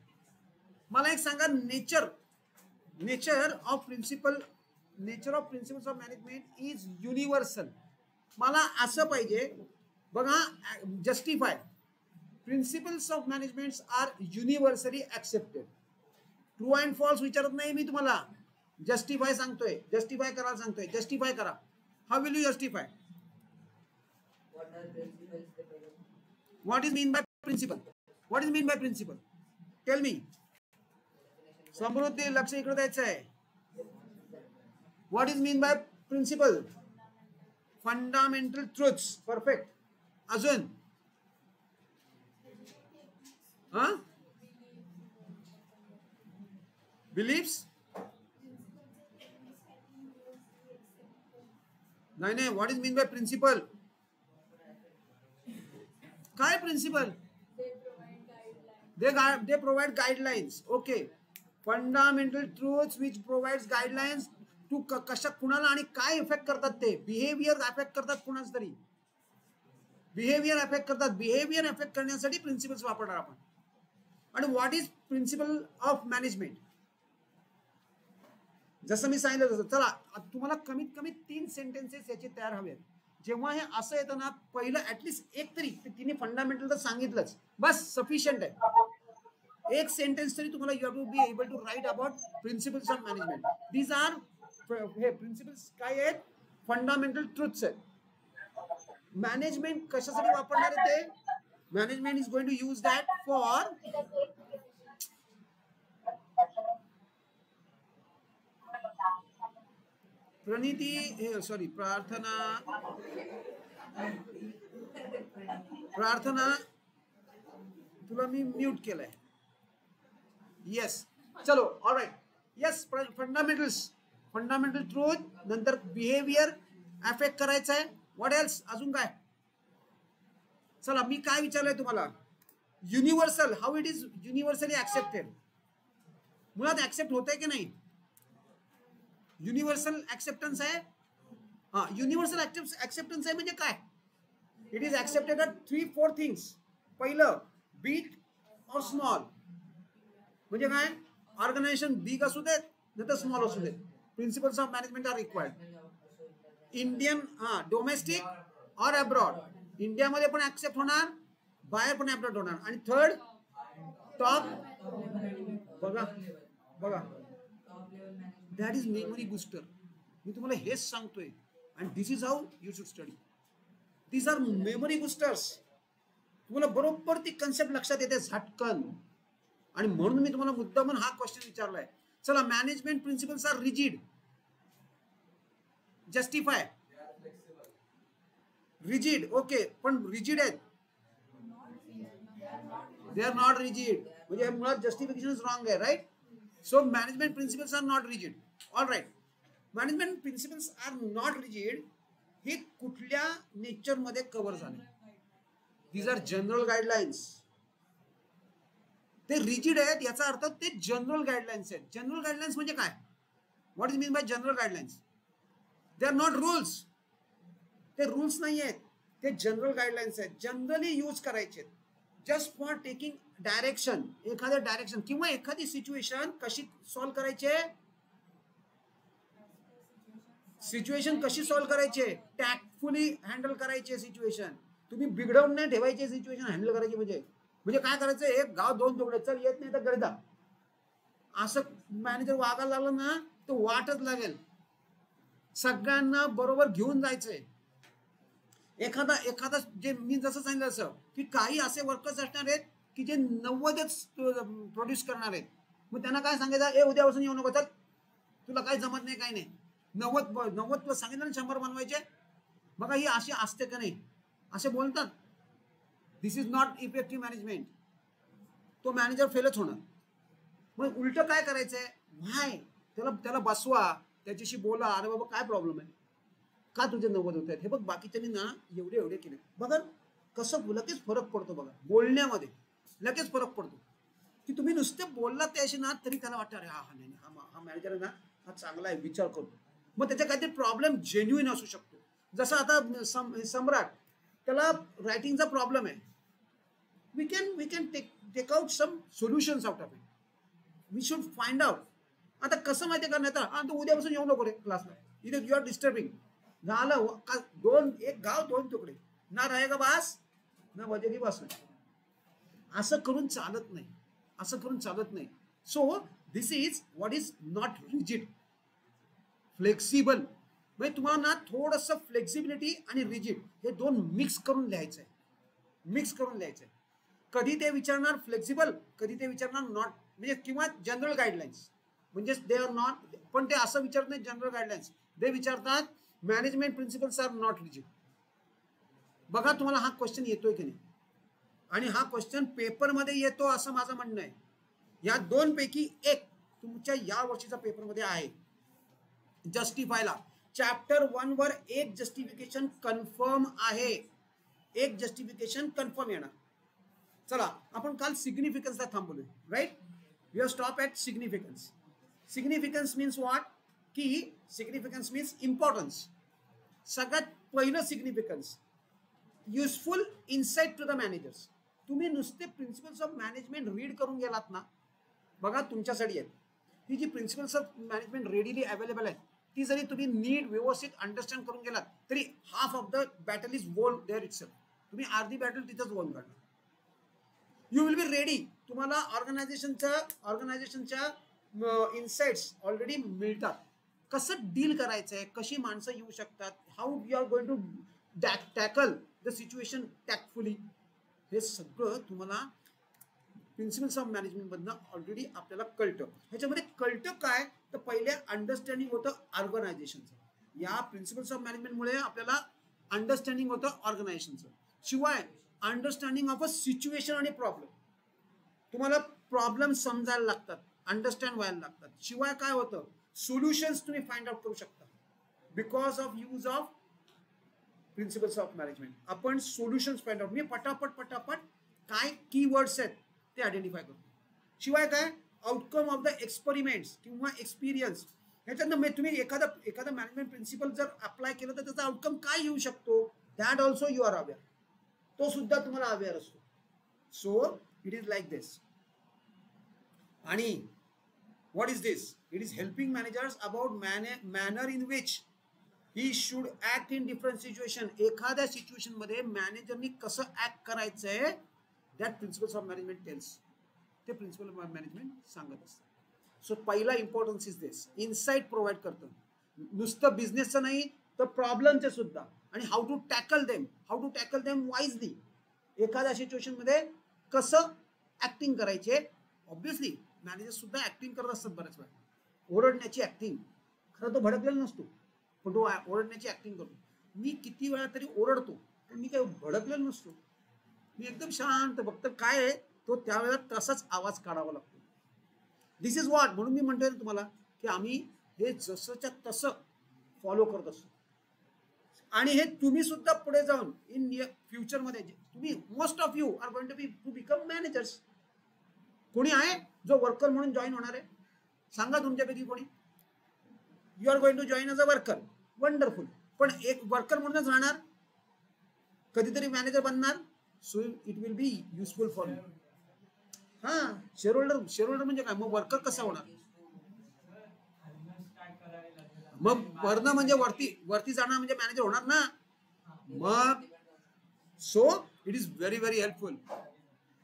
S1: मला एक सांगा, nature of principles of management is universal. मला असं पाहिजे बघा, justify. Principles of management are universally accepted. True and false विचारत नाही मी तुम्हाला, जस्टिफाय सांगतोय, जस्टिफाय करायला सांगतोय. जस्टिफाय करा. How will you justify? What is mean by principle? What is mean by principle? Tell me. समृद्धी, लक्ष इकडे द्यायचं आहे. What is mean by principle? Fundamental truths. Perfect. अजून? Beliefs? नाही. What is mean by principle? काय principal? they provide guidelines. Okay. Fundamental truths which provides guidelines to कशा कुणाला आणि काय इफेक्ट करतात ते. बिहेवियर अफेक्ट करतात कुणाच तरी. बिहेवियर अफेक्ट करतात. बिहेवियर अफेक्ट करण्यासाठी प्रिन्सिपल्स वापरणार आपण. आणि what is principle of management? जसं मी सांगितलं तसं. चला, तुम्हाला कमीत कमी 3 सेंटेन्सेस याचे तयार हवे. जेव्हा हे असं येतं ना, पहिलं ऍटलीस्ट एक तरी तिने फंडामेंटल तर सांगितलंच, बस सफिशियंट आहे. एक सेंटेन्स तरी तुम्हाला you have to be able to write about principles of management. These are हे प्रिन्सिपल्स काय आहेत? फंडामेंटल ट्रुथ्स आहेत. मॅनेजमेंट कशासाठी वापरणार आहे ते? Management is going to use that for Praniti, sorry, Prarthana तुला मी म्यूट केलंय. येस, चलो, ऑलराइट. येस, फंडामेंटल ट्रूथ, नंतर बिहेवियर अफेक्ट करायचं आहे. What else? अजून काय? चला, मी काय विचारलंय तुम्हाला? Universal, how it is universally accepted. मुळात ऍक्सेप्ट होतंय की नाही? युनिव्हर्सल ऍक्सेप्टन्स आहे. युनिव्हर्सल ऍक्सेप्टन्स आहे म्हणजे काय? It is accepted at 3-4 things. पहिलं, बिग और स्मॉल. म्हणजे काय? ऑर्गनायझेशन बिग असू देत नाही तर स्मॉल असू देत, principles of management are required. Indian, domestic और अब्रॉड. इंडियामध्ये पण ऍक्सेप्ट होणार, बाहेर पण ऍक्सेप्ट होणार. आणि थर्ड, टॉप. बघा, दॅट इज मेमरी बूस्टर. मी तुम्हाला हेच सांगतोय. And this is how you should study. These are memory boosters. तुम्हाला बरोबर ती कन्सेप्ट लक्षात येते झटकन. आणि म्हणून मी तुम्हाला मुद्दामून हा क्वेश्चन विचारलाय. चला, management principles are rigid. Justify. Rigid, okay, पण रिजिड आहेत. They are not rigid. म्हणजे मुळात जस्टिफिकेशन रॉंग आहे, right? So management principles are not rigid. All right. Management principles are not rigid हे कुठल्या नेचर मध्ये कव्हर झाले? These are general guidelines. ते रिजिड आहेत याचा अर्थ ते जनरल गाईडलाईन्स आहेत. जनरल गाईडलाईन्स म्हणजे काय? What is mean by general guidelines? They are not rules. ते रूल्स नाही आहेत, ते जनरल गाईडलाईन्स आहेत. जनरली यूज करायचे जस्ट फॉर टेकिंग डायरेक्शन. एखादं डायरेक्शन किंवा एखादी सिच्युएशन कशी सॉल्व्ह करायचे, सिच्युएशन कशी सॉल्व्ह करायचे, टॅक्टफुली हँडल करायचे सिच्युएशन. तुम्ही बिघडवून नाही ठेवायचे सिच्युएशन हँडल करायची. म्हणजे काय करायचं? एक गाव दोन तुकडे, चल येत नाही तर गळदा. असं मॅनेजर वागायला लागलं ना तर वाटच लागेल. सगळ्यांना बरोबर घेऊन जायचंय. एखादा जे मी जसं सांगितलं असं की काही असे वर्कर्स असणार आहेत की जे 90च प्रोड्यूस करणार आहेत. मग त्यांना काय सांगायचं? उद्यापासून येऊ नको, चल, तुला काही जमत नाही, काही नाही. 90 सांगितलं ना 100 बनवायचे. बघा, ही अशी असते का नाही? असे बोलतात. दिस इज नॉट इफेक्टिव्ह मॅनेजमेंट. तो मॅनेजर फेलच होणार. मग उलट काय करायचंय? व्हाय, त्याला बसवा, त्याच्याशी बोला. अरे बाबा, काय प्रॉब्लेम आहे? का तुझे 90 होत आहेत? हे बघ, बाकीच्यांनी ना एवढे केले. बघा कसं लगेच फरक पडतो. बघा, बोलण्यामध्ये लगेच फरक पडतो. की तुम्ही नुसते बोलला त्याशी ना तरी त्याला वाटतं अरे हा मॅनेजर आहे ना, हा चांगला आहे, विचार करतो. मग त्याच्या काहीतरी प्रॉब्लेम जेन्युइन असू शकतो. जसं आता सम्राट, त्याला रायटिंगचा प्रॉब्लेम आहे. We can take out some solutions out of it. We should find out. आता कसं माहिती का? नाही तर उद्यापासून येऊ नको रे क्लासला, इथे यू आर डिस्टर्बिंग. झालं, एक गाव दोन तुकडे. ना रहेगा बास ना बजेगी बस. असं करून चालत नाही, असं करून चालत नाही. So this is what is not rigid. Flexible म्हणजे तुम्हाला ना थोडंसं फ्लेक्सिबिलिटी आणि रिजिड हे दोन मिक्स करून लिहायचं आहे, मिक्स करून लिहायचं आहे. कधी ते विचारणार फ्लेक्सिबल, कधी ते विचारणार नॉट, म्हणजे किंवा जनरल गाईडलाईन्स, म्हणजे दे आर नॉट, पण ते असं विचारत नाही जनरल गाईडलाईन्स, ते विचारतात management principles are not rigid. बघा तुम्हाला हा क्वेश्चन येतोय की नाही, आणि हा क्वेश्चन पेपरमध्ये येतो असं माझं म्हणणं आहे. या दोन पैकी एक तुमच्या या वर्षीचा पेपरमध्ये आहे. जस्टिफायला चॅप्टर 1 वर एक जस्टिफिकेशन कन्फर्म आहे, एक जस्टिफिकेशन कन्फर्म येणार. चला आपण काल सिग्निफिकन्सला थांबलोय, right. We are stop at significance. Significance means what, की सिग्निफिकन्स मीन्स इम्पॉर्टन्स. सगळ्यात पहिलं significance, useful insight to the managers. तुम्ही नुसते प्रिन्सिपल्स ऑफ मॅनेजमेंट रीड करून गेलात ना, बघा तुमच्यासाठी आहेत ही जी principles of management readily available आहेत, ती जरी तुम्ही नीट व्यवस्थित अंडरस्टँड करून गेलात तरी half of the battle is वोन देअर इटसेल्फ. तुम्ही अर्धी बॅटल तिथंच वोन करणार. You will be ready. तुम्हाला ऑर्गनायझेशनच्या इन्साइट्स ऑलरेडी मिळतात. कसं डील करायचं आहे, कशी माणसं येऊ शकतात, how you are going to tackle the situation tactfully, हे सगळं तुम्हाला प्रिन्सिपल्स ऑफ मॅनेजमेंट मधनं ऑलरेडी आपल्याला कळतं. ह्याच्यामध्ये कळतं काय, तर पहिले अंडरस्टँडिंग होतं ऑर्गनायझेशनचं. या प्रिन्सिपल्स ऑफ मॅनेजमेंटमुळे आपल्याला अंडरस्टँडिंग होतं ऑर्गनायझेशनचं. शिवाय अंडरस्टँडिंग ऑफ अ सिच्युएशन आणि प्रॉब्लेम. तुम्हाला प्रॉब्लेम समजायला लागतात, अंडरस्टँड व्हायला लागतात. शिवाय काय होतं, सोल्युशन्स तुम्ही फाइंड आउट करू शकता because of use of principles of management. आपण सोल्युशन्स फाइंड आउट, मी पटापट काय कीवर्ड्स आहेत ते आयडेंटिफाय करतो. शिवाय काय, आउटकम ऑफ द एक्सपेरिमेंट्स किंवा एक्सपिरियन्स. ह्याच्यातनं तुम्ही एखादा मॅनेजमेंट प्रिन्सिपल जर अप्लाय केलं तर त्याचा आउटकम काय येऊ शकतो, that also you are aware. तो सुद्धा तुम्हाला अवेअर असतो. So it is like this. आणि what is this, it is helping managers about manner in which he should act in different situation. एखाद्या सिच्युएशन मध्ये मॅनेजरनी कसं ऍक्ट करायचंय, that principles of management tells. ते प्रिन्सिपल ऑफ मॅनेजमेंट सांगत असतात. So पहिला importance is this, insight provide करतं. नुसतं बिझनेसचं नाही तर प्रॉब्लेमचे सुद्धा, आणि how to tackle them wisely. एखाद्या सिच्युएशन मध्ये कसं ऍक्टिंग करायचे. ऑब्विसली मॅनेजर सुद्धा ऍक्टिंग करत असतात बऱ्याच वेळा. ओरडण्याची ऍक्टिंग, खरं तो भडकलेला नसतो पण तो ओरडण्याची ऍक्टिंग करतो. मी किती वेळा तरी ओरडतो पण मी काही भडकलेलो नसतो, मी एकदम शांत. फक्त काय आहे, तो त्यावेळेला तसाच आवाज काढावा लागतो. दिस इज व्हॉट. म्हणून मी म्हणतोय तुम्हाला की आम्ही हे जसंच्या तसं फॉलो करत असतो. आणि हे तुम्ही सुद्धा पुढे जाऊन इन फ्युचरमध्ये तुम्ही most of you are going to become managers. कोणी आहे जो वर्कर म्हणून जॉईन होणार आहे, सांगा तुमच्यापैकी कोणी. You are going to join as a worker, wonderful. पण एक वर्कर म्हणूनच राहणार, कधीतरी मॅनेजर बनणार. So it will be useful for you. हा, शेअरहोल्डर म्हणजे काय, मग वर्कर कसा होणार, मग वर्ण म्हणजे वरती जाणार म्हणजे मॅनेजर होणार ना मग. So it is very very helpful.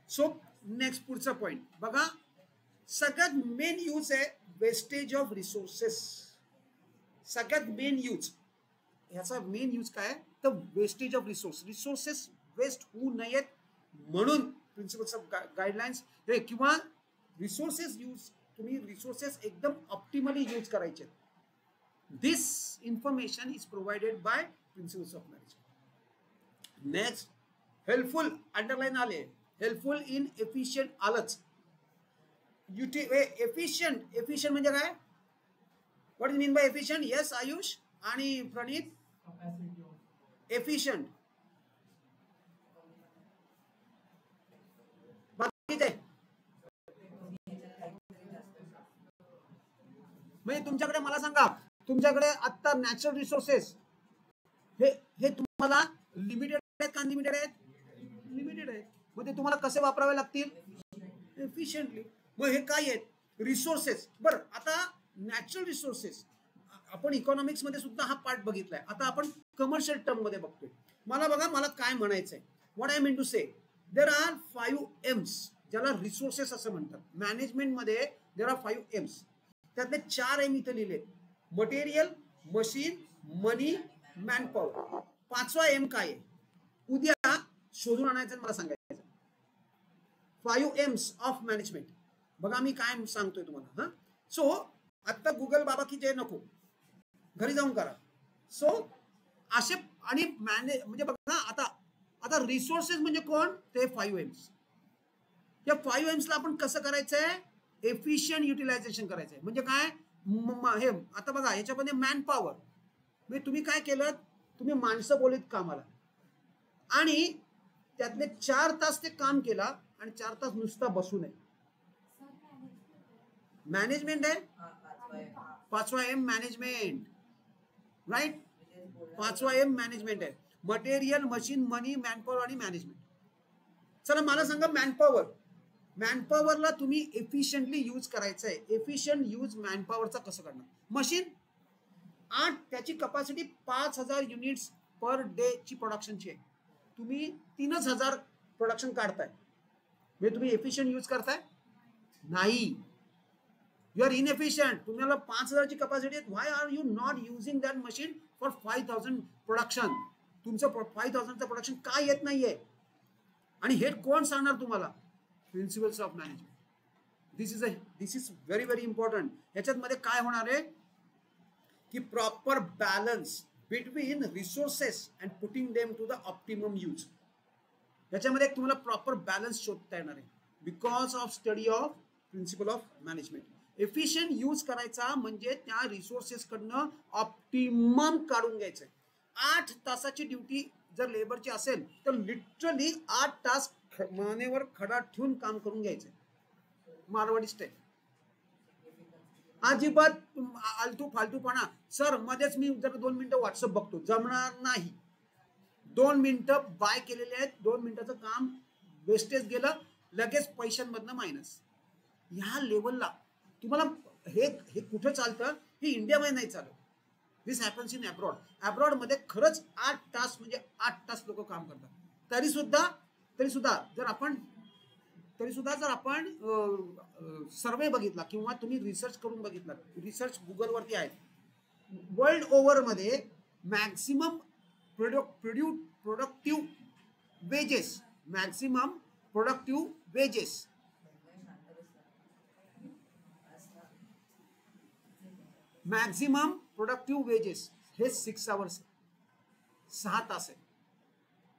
S1: So next पुढचा पॉइंट बघा. सगळ्यात मेन यूज आहे वेस्टेज ऑफ रिसोर्सेस. सगळ्यात मेन यूज, ह्याचा मेन यूज काय तर वेस्टेज ऑफ रिसोर्सेस वेस्ट होऊ नयेत म्हणून प्रिन्सिपल्स ऑफ गाईडलाईन्स हे, किंवा रिसोर्सेस यूज, तुम्ही रिसोर्सेस एकदम ऑप्टिमली यूज करायचे. This information is provided by principles of management. Next, helpful, underline आले, हेल्पफुल इन एफिशियंट आलंच. एफिशियंट म्हणजे काय, what is mean by efficient. Yes Ayush आणि प्रणित. एफिशियंट म्हणजे तुमच्याकडे, मला सांगा, तुमच्याकडे आता नॅचरल रिसोर्सेस हे तुम्हाला लिमिटेड आहेत का अनलिमिटेड आहेत? लिमिटेड आहेत. मग ते तुम्हाला कसे वापरावे लागतील, एफिशियंटली. मग हे काय आहेत, रिसोर्सेस. बरं, आता नॅचरल रिसोर्सेस आपण इकॉनॉमिक्स मध्ये सुद्धा हा पार्ट बघितलाय. आता आपण कमर्शियल टर्म मध्ये बघतोय. मला बघा, मला काय म्हणायचंय, what I mean to say, there are 5 M's, ज्याला रिसोर्सेस असं म्हणतात. मॅनेजमेंटमध्ये देर आर 5 M's. त्यातले 4 M इथे लिहिले, मटेरियल, मशीन, मनी, मॅनपॉवर. 5वा M काय आहे उद्या शोधून आणायचं, मला सांगायचं. 5 M's ऑफ मॅनेजमेंट. बघा मी काय सांगतोय तुम्हाला. हा, सो आता गुगल बाबा की जे नको, घरी जाऊन करा. सो असे आणि म्हणजे बघा ना, आता रिसोर्सेस म्हणजे कोण, ते 5 M's. या 5 M's ला आपण कसं करायचंय, एफिशियंट युटिलायझेशन करायचंय. म्हणजे काय, हे आता बघा याच्यामध्ये मॅन पॉवर, म्हणजे तुम्ही काय केलं, तुम्ही माणसं बोलीत कामाला आणि त्यातले 4 तास ते काम केला आणि 4 तास नुसता बसू नये. मॅनेजमेंट आहे. 5वा M मॅनेजमेंट, राईट. 5वा M मॅनेजमेंट आहे. मटेरियल, मशीन, मनी, मॅनपॉवर आणि मॅनेजमेंट. चला मला सांगा, मॅनपॉवरला तुम्ही एफिशियंटली यूज करायचंय. एफिशियंट यूज मॅनपॉवरचा कसं करणार. मशीन 8, त्याची कपॅसिटी 5000 युनिट्स पर डे ची प्रोडक्शनची आहे. तुम्ही 3000 प्रोडक्शन काढताय, म्हणजे तुम्ही एफिशियंट यूज करताय नाही. You are inefficient. तुम्हाला 5000 ची कपॅसिटी आहे, why are you not using that machine for 5000 production. तुमचं 5000चं प्रोडक्शन का येत नाहीये, आणि हे कोण सांगणार तुम्हाला, principles of management. This is very very important. याच्यामध्ये काय होणार आहे की proper balance between resources and putting them to the optimum use. याच्यामध्ये तुम्हाला प्रॉपर बॅलन्स शोधता येणार आहे, because of study of principle of management. Efficient use करायचा म्हणजे त्या रिसोर्सेस कडनं ऑप्टिमम काढून घ्यायचंय. 8 तासाची ड्युटी जर लेबरची असेल तर लिटरली 8 तास मानेवर खडा ठेवून काम करून घ्यायचंय. मारवाडी स्टाईल. अजिबात आलतू फालतूपणा. सर मध्येच मी जर 2 मिनिटं व्हॉट्सअप बघतो, जमणार नाही. 2 मिनिटं बाय केलेले आहेत, 2 मिनिटाचं काम वेस्टेज गेलं, लगेच पैशांमधनं मायनस. ह्या लेवलला तुम्हाला हे कुठे चालतं, हे इंडियामध्ये नाही चालत. दिस हॅपन्स इन अब्रॉड. अब्रॉडमध्ये खरंच 8 तास म्हणजे 8 तास लोक काम करतात. तरी सुद्धा जर आपण सर्वे बघितला किंवा तुम्ही रिसर्च करून बघितला, रिसर्च गुगलवरती आहे, वर्ल्ड ओव्हरमध्ये maximum productive wages, maximum productive wages हे 6 आवर्स, 6 तास आहे.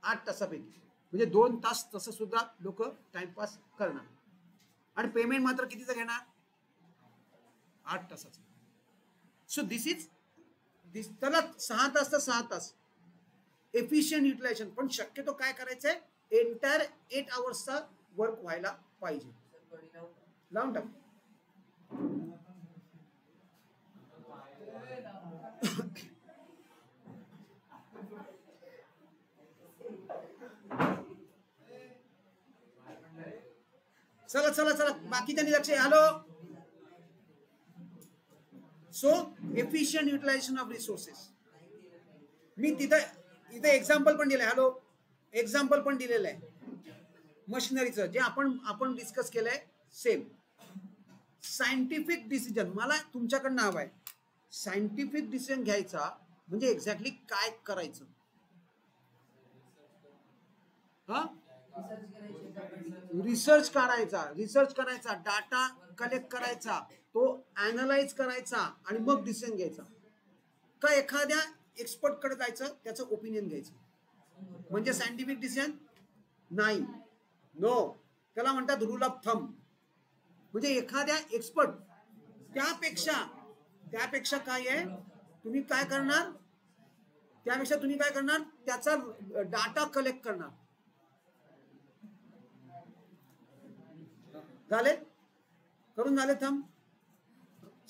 S1: 8 तासापैकी म्हणजे 2 तास तसं सुद्धा लोक टाइमपास करणार, आणि पेमेंट मात्र कितीचं घेणार, 8 तासाचं. सो दिस त्याला 6 तास तर 6 तास एफिशियंट युटिलायझेशन. पण शक्यतो काय करायचंय, एंटायर 8 आवर्सचा वर्क व्हायला पाहिजे. लावून टाक. चला बाकीच्यांनी लक्ष. Hello. So efficient utilization of resources. मी इथे एक्झाम्पल पण दिलंय. हॅलो, एक्झाम्पल पण दिलेलं आहे मशिनरीचं, जे आपण डिस्कस केलंय. सेम सायंटिफिक डिसिजन मला तुमच्याकडनं हवं आहे. सायंटिफिक डिसिजन घ्यायचा म्हणजे एक्झॅक्टली काय करायचं. हा, रिसर्च करायचा, डाटा कलेक्ट करायचा, तो अनालाइज करायचा आणि मग डिसिजन घ्यायचा. का एखाद्या एक्सपर्ट कडे जायचं, त्याचं ओपिनियन घ्यायचं म्हणजे सायंटिफिक डिसिजन नाही. नो, त्याला म्हणतात रूल ऑफ थंब. म्हणजे एखाद्या एक्सपर्ट त्यापेक्षा काय आहे, तुम्ही काय करणार, त्याचा डाटा कलेक्ट करणार. झाले थंब.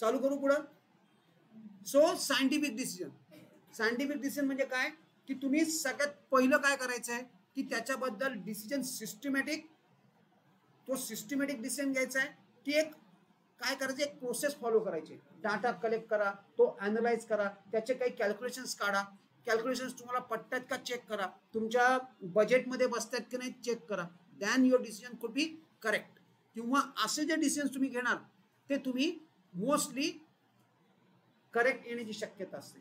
S1: चालू करू पुढं. सो सायंटिफिक डिसिजन म्हणजे काय की तुम्ही सगळ्यात पहिलं काय करायचंय की त्याच्याबद्दल डिसिजन सिस्टमॅटिक डिसिजन घ्यायचा आहे की एक काय करायचं, एक प्रोसेस फॉलो करायची. डाटा कलेक्ट करा, तो अनालाइज करा, त्याचे काही कॅल्क्युलेशन्स काढा, कॅल्क्युलेशन्स तुम्हाला पटतात का चेक करा, तुमच्या बजेटमध्ये बसतात की नाही चेक करा, than your decision could be correct. किंवा असे जे डिसिजन तुम्ही घेणार ते तुम्ही मोस्टली करेक्ट येण्याची शक्यता असते.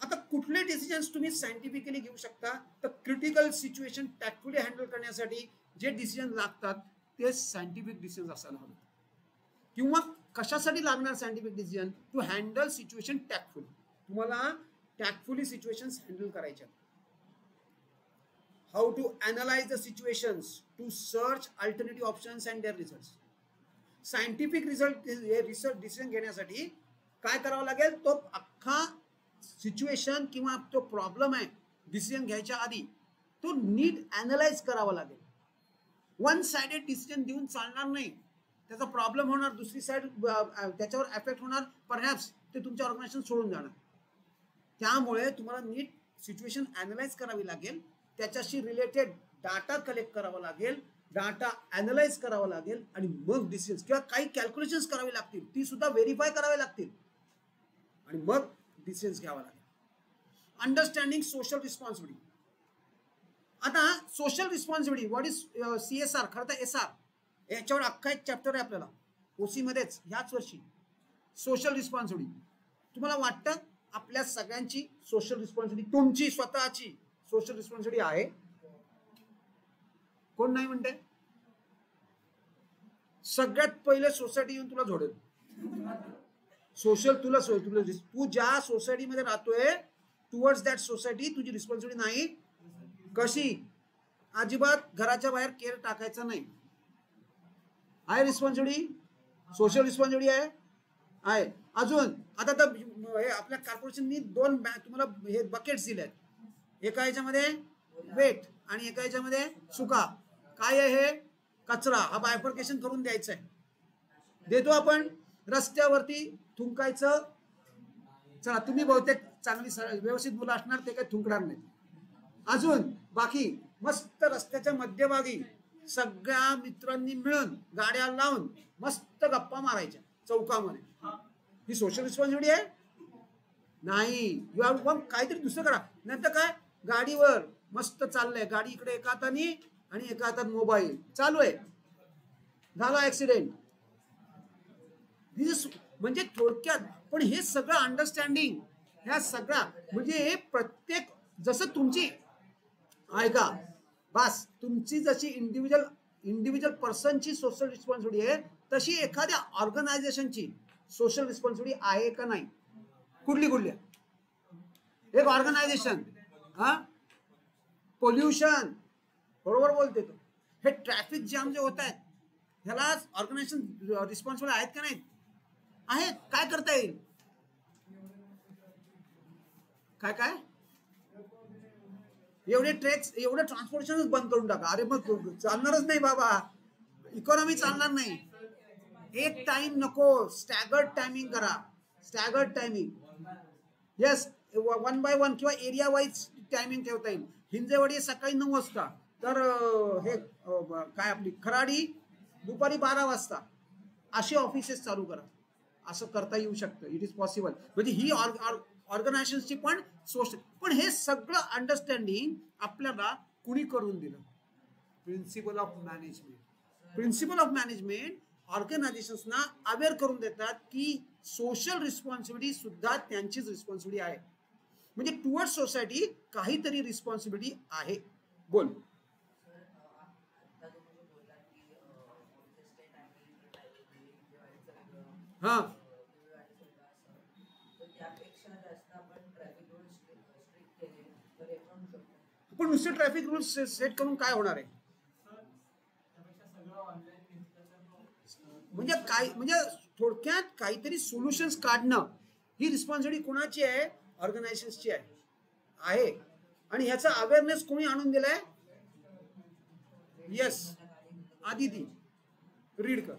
S1: आता कुठले डिसिजन्स तुम्ही सायंटिफिकली घेऊ शकता, तर क्रिटिकल सिच्युएशन टॅक्टफुली हँडल करण्यासाठी जे डिसिजन लागतात ते सायंटिफिक डिसिजन असायला हवे. किंवा कशासाठी लागणार scientific decision, to handle situation tactfully. तुम्हाला टॅक्टफुली सिच्युएशन्स हँडल करायच्या. How to analyse the situations, to search alternative options and their results. Scientific research decision घेण्यासाठी काय करावं लागेल, तो अख्खा सिच्युएशन किंवा तो प्रॉब्लेम आहे डिसिजन घ्यायच्या आधी तो नीट अनालाइज करावा लागेल. वन साइडेड डिसिजन देऊन चालणार नाही, त्याचा प्रॉब्लेम होणार, दुसरी साइड त्याच्यावर एफेक्ट होणार, परहॅप्स ते तुमच्या ऑर्गनायझेशन सोडून जाणार. त्यामुळे तुम्हाला नीट सिच्युएशन अनालाइज करावी लागेल, त्याच्याशी रिलेटेड डाटा कलेक्ट करावा लागेल, डाटा अनालाइज करावा लागेल आणि मग डिसिजन किंवा काही कॅल्क्युलेशन्स करावी लागतील, ती सुद्धा व्हेरीफाय करावी लागतील आणि मग डिसिजन्स घ्यावा लागेल. Understanding social responsibility. आता social responsibility what is CSR, खरं तर SR याच्यावर अख्खा एक चॅप्टर आहे आपल्याला OC मध्येच ह्याच वर्षी. सोशल रिस्पॉन्सिबिलिटी, तुम्हाला वाटतं आपल्या सगळ्यांची सोशल रिस्पॉन्सिबिलिटी, तुमची स्वतःची सोशल रिस्पॉन्सिबिलिटी आहे? कोण नाही म्हणते? सगळ्यात पहिले सोसायटी येऊन तुला जोडेल. सोशल तुला तू ज्या सोसायटीमध्ये राहतोय टुवर्ड्स दॅट सोसायटी तुझी रिस्पॉन्सिबिलिटी नाही. कशी? अजिबात घराच्या बाहेर केर टाकायचा नाही. आहे रिस्पॉन्सिबिलिटी, सोशल रिस्पॉन्सिबिलिटी आहे. अजून आता तर हे आपल्या कॉर्पोरेशननी 2 तुम्हाला हे बकेट्स दिले आहेत, एका याच्यामध्ये वेट आणि एका याच्यामध्ये सुका. काय आहे हे? कचरा. हा बायफर्केशन करून द्यायचं आहे. देतो आपण. रस्त्यावरती थुंकायचं. चला तुम्ही बहुतेक चांगली व्यवस्थित मुलं असणार, ते काही थुंकणार नाही. अजून बाकी मस्त रस्त्याच्या मध्यभागी सगळ्या मित्रांनी मिळून गाड्या लावून मस्त गप्पा मारायच्या चौकामध्ये. ही सोशल रिस्पॉन्सिबिलिटी आहे? नाही. यू हॅव मग काहीतरी दुसरं करा. नंतर काय, गाडीवर मस्त चाललंय, गाडी इकडे एका हाताने आणि एका हातात मोबाईल चालू आहे, झाला ऍक्सिडेंट. म्हणजे थोडक्यात. पण हे सगळं अंडरस्टँडिंग, ह्या सगळ्या म्हणजे प्रत्येक जसं तुमची ऐका बस तुमची जशी इंडिव्हिज्युअल पर्सनची सोशल रिस्पॉन्सिबिलिटी आहे तशी एखाद्या ऑर्गनायझेशनची सोशल रिस्पॉन्सिबिलिटी आहे का नाही? कुठली? एक ऑर्गनायझेशन पोल्युशन, बरोबर बोलते तो. हे ट्रॅफिक जॅम जे होत आहेत ह्याला ऑर्गनायझेशन रिस्पॉन्सिबल आहेत का नाहीत? आहेत. काय करता येईल? काय एवढे ट्रेक्स, एवढं ट्रान्सपोर्टेशनच बंद करून टाका. अरे मग चालणारच नाही बाबा, इकॉनॉमी चालणार नाही. एक टाइम नको, स्टॅगर्ड टायमिंग करा. स्टॅगर्ड टायमिंग, येस, 1 by 1 किंवा एरिया वाईज टायमिंग ठेवता येईल. हिंजेवाडी सकाळी 9 वाजता, तर हे काय आपली खराडी दुपारी 12 वाजता, असे ऑफिसेस चालू करा. असं करता येऊ शकतं. It is possible. म्हणजे ही ऑर्गनायझेशनची पण सोशल. पण हे सगळं अंडरस्टँडिंग आपल्याला कुणी करून दिलं? Principle of management. Principle of management ऑर्गनायझेशन्सना अवेअर करून देतात की सोशल रिस्पॉन्सिबिलिटी सुद्धा त्यांचीच रिस्पॉन्सिबिलिटी आहे. म्हणजे टुवर्ड्स सोसायटी काहीतरी रिस्पॉन्सिबिलिटी आहे. बोल. हा, पण नुसते ट्रॅफिक रूल्स सेट करून काय होणार आहे? म्हणजे काय, म्हणजे थोडक्यात काहीतरी सोल्युशन्स काढणं ही रिस्पॉन्सिबिलिटी कोणाची आहे? ऑर्गनायझेशनची आहे. आणि ह्याचा अवेअरनेस कोणी आणून दिलाय? येस, आदिती रीड कर.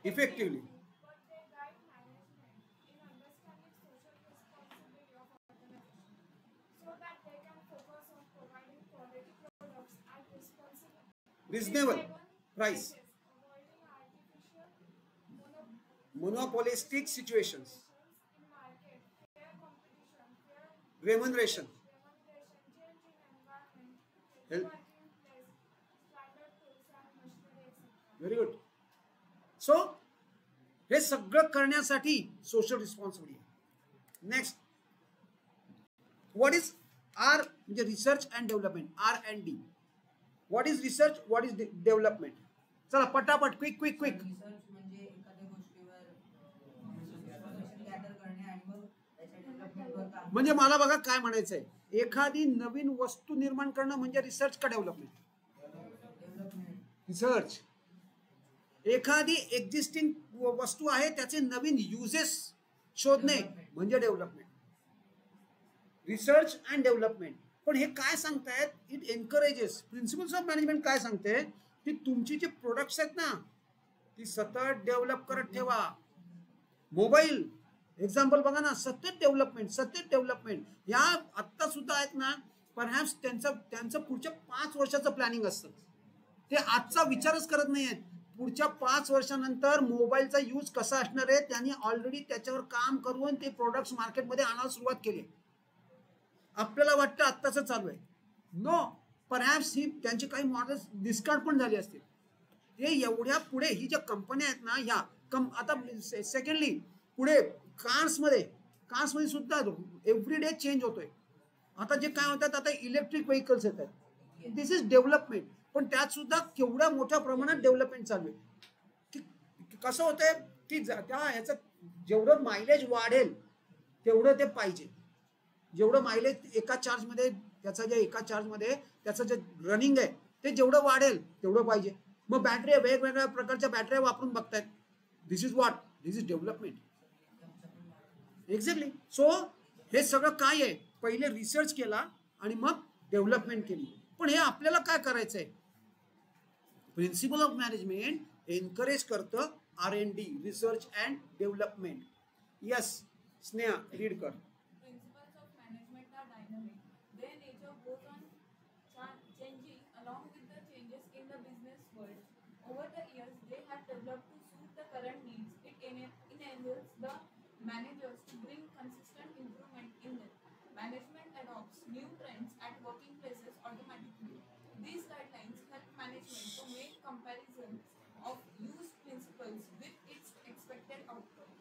S1: Effectively.
S3: But they guide management in understanding social responsibility of organizations so that they can focus on providing
S1: Reasonable price.
S3: Avoiding artificial
S1: Monopolistic situations.
S3: in market, fair competition, fair
S1: Remuneration.
S3: change in environment,
S1: Help.
S3: working place, standard tools and machinery, etc.
S1: Very good. So हे सगळं करण्यासाठी social responsibility आहे. Next, what is R म्हणजे research and development, R&D. What is research, what is development? चला पटापट, quick quick quick.
S4: Research म्हणजे एखाद्या गोष्टीवर इन्फॉर्मेशन गॅदर करणे आणि मग त्याच्या डेव्हलपमेंटवर काम
S1: म्हणजे मला बघा काय म्हणायचंय, एखादी नवीन वस्तू निर्माण करणं म्हणजे रिसर्च का डेव्हलपमेंट?
S4: डेव्हलपमेंट.
S1: रिसर्च. एखादी एक्झिस्टिंग वस्तू आहे त्याचे नवीन युजेस शोधणे म्हणजे डेव्हलपमेंट. Research and development. पण हे काय सांगतायत, it encourages. Principles of management काय सांगते की तुमची जी प्रोडक्ट्स आहेत ना ती सतत डेव्हलप करत ठेवा. मोबाईल एक्झाम्पल बघा ना, सतत डेव्हलपमेंट. या आत्ता सुद्धा आहेत ना, परहॅप्स त्यांचं पुढच्या 5 वर्षाचं प्लॅनिंग असतं. ते आजचा विचारच करत नाही आहेत. पुढच्या 5 वर्षानंतर मोबाईलचा यूज कसा असणार आहे त्यांनी ऑलरेडी त्याच्यावर काम करून ते प्रोडक्ट्स मार्केटमध्ये आणायला सुरुवात केली. आपल्याला वाटतं आत्ताच चालू आहे. नो, परहॅप्स ही त्यांची काही मॉडेल्स डिस्कार्ड पण झाली असतील. ते एवढ्या पुढे ही ज्या कंपन्या आहेत ना ह्या आता सेकंडली पुढे कार्समध्ये सुद्धा एव्हरी डे चेंज होतोय. आता जे काय होतात, आता इलेक्ट्रिक व्हेकल्स येतात. दिस इज डेव्हलपमेंट. पण त्यात सुद्धा केवढ्या मोठ्या प्रमाणात डेव्हलपमेंट चालू आहे. की कसं होतंय की त्या ह्याचं जेवढं मायलेज वाढेल तेवढं ते पाहिजे. जेवढं मायलेज एका चार्जमध्ये त्याचं जे रनिंग आहे ते जेवढं वाढेल तेवढं पाहिजे. मग बॅटरी वेगवेगळ्या प्रकारच्या बॅटऱ्या वापरून बघतायत. This is what, this is development. Exactly. So हे सगळं काय आहे, पहिले रिसर्च केला आणि मग डेव्हलपमेंट केली. पण हे आपल्याला काय करायचंय, प्रिन्सिपल ऑफ मॅनेजमेंट एनकरेज करतं R&D, research and development. Yes Sneha, read कर.
S5: Principles of management are dynamic. Their nature goes on changing along with the changes in the business world. Over the years, they have developed to suit the current needs. It enables the managers to bring consistent improvement in them. Management adopts new trends at working places automatically. These guidelines help management to make comparisons of used principles with its expected outcome.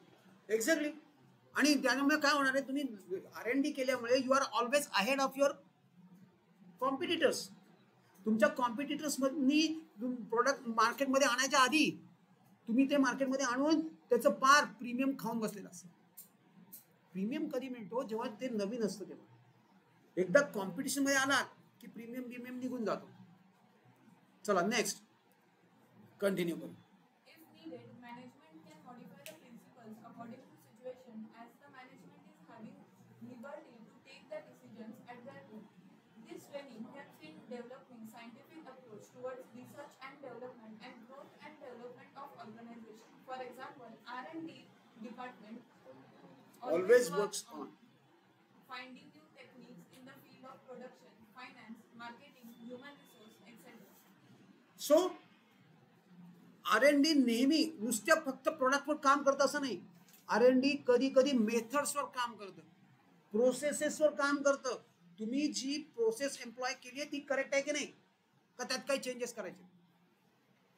S1: Exactly. आणि त्यामुळे काय होणार आहे, तुम्ही R&D केल्यामुळे you are always ahead of your competitors. तुमच्या competitors मधनी product मार्केटमध्ये आणायच्या आधी तुम्ही ते मार्केटमध्ये आणून त्याचं पार प्रीमियम खाऊन बसलेलं असतं. प्रीमियम कधी मिळतो, जेव्हा ते नवीन असतं तेव्हा. एकदा कॉम्पिटिशन मध्ये आलात की प्रीमियम निघून जातो. चला नेक्स्ट कंटिन्यू करू.
S5: If needed, management can modify the principles according to situation as the management is having liberty to take the decisions at their own. This training helps in developing scientific approach towards research and development and growth and development of organization. For example, R&D department
S1: Always works on
S5: finding new techniques in the field of production, finance, marketing, human resource, etc.
S1: So R&D नेहमी नुसत्या फक्त प्रोडक्टवर काम करतं असं नाही. R&D कधी कधी मेथड्सवर काम करतं, प्रोसेसेसवर काम करतं. तुम्ही जी प्रोसेस एम्प्लॉय केली आहे ती करेक्ट आहे की नाही, का त्यात काही चेंजेस करायचे,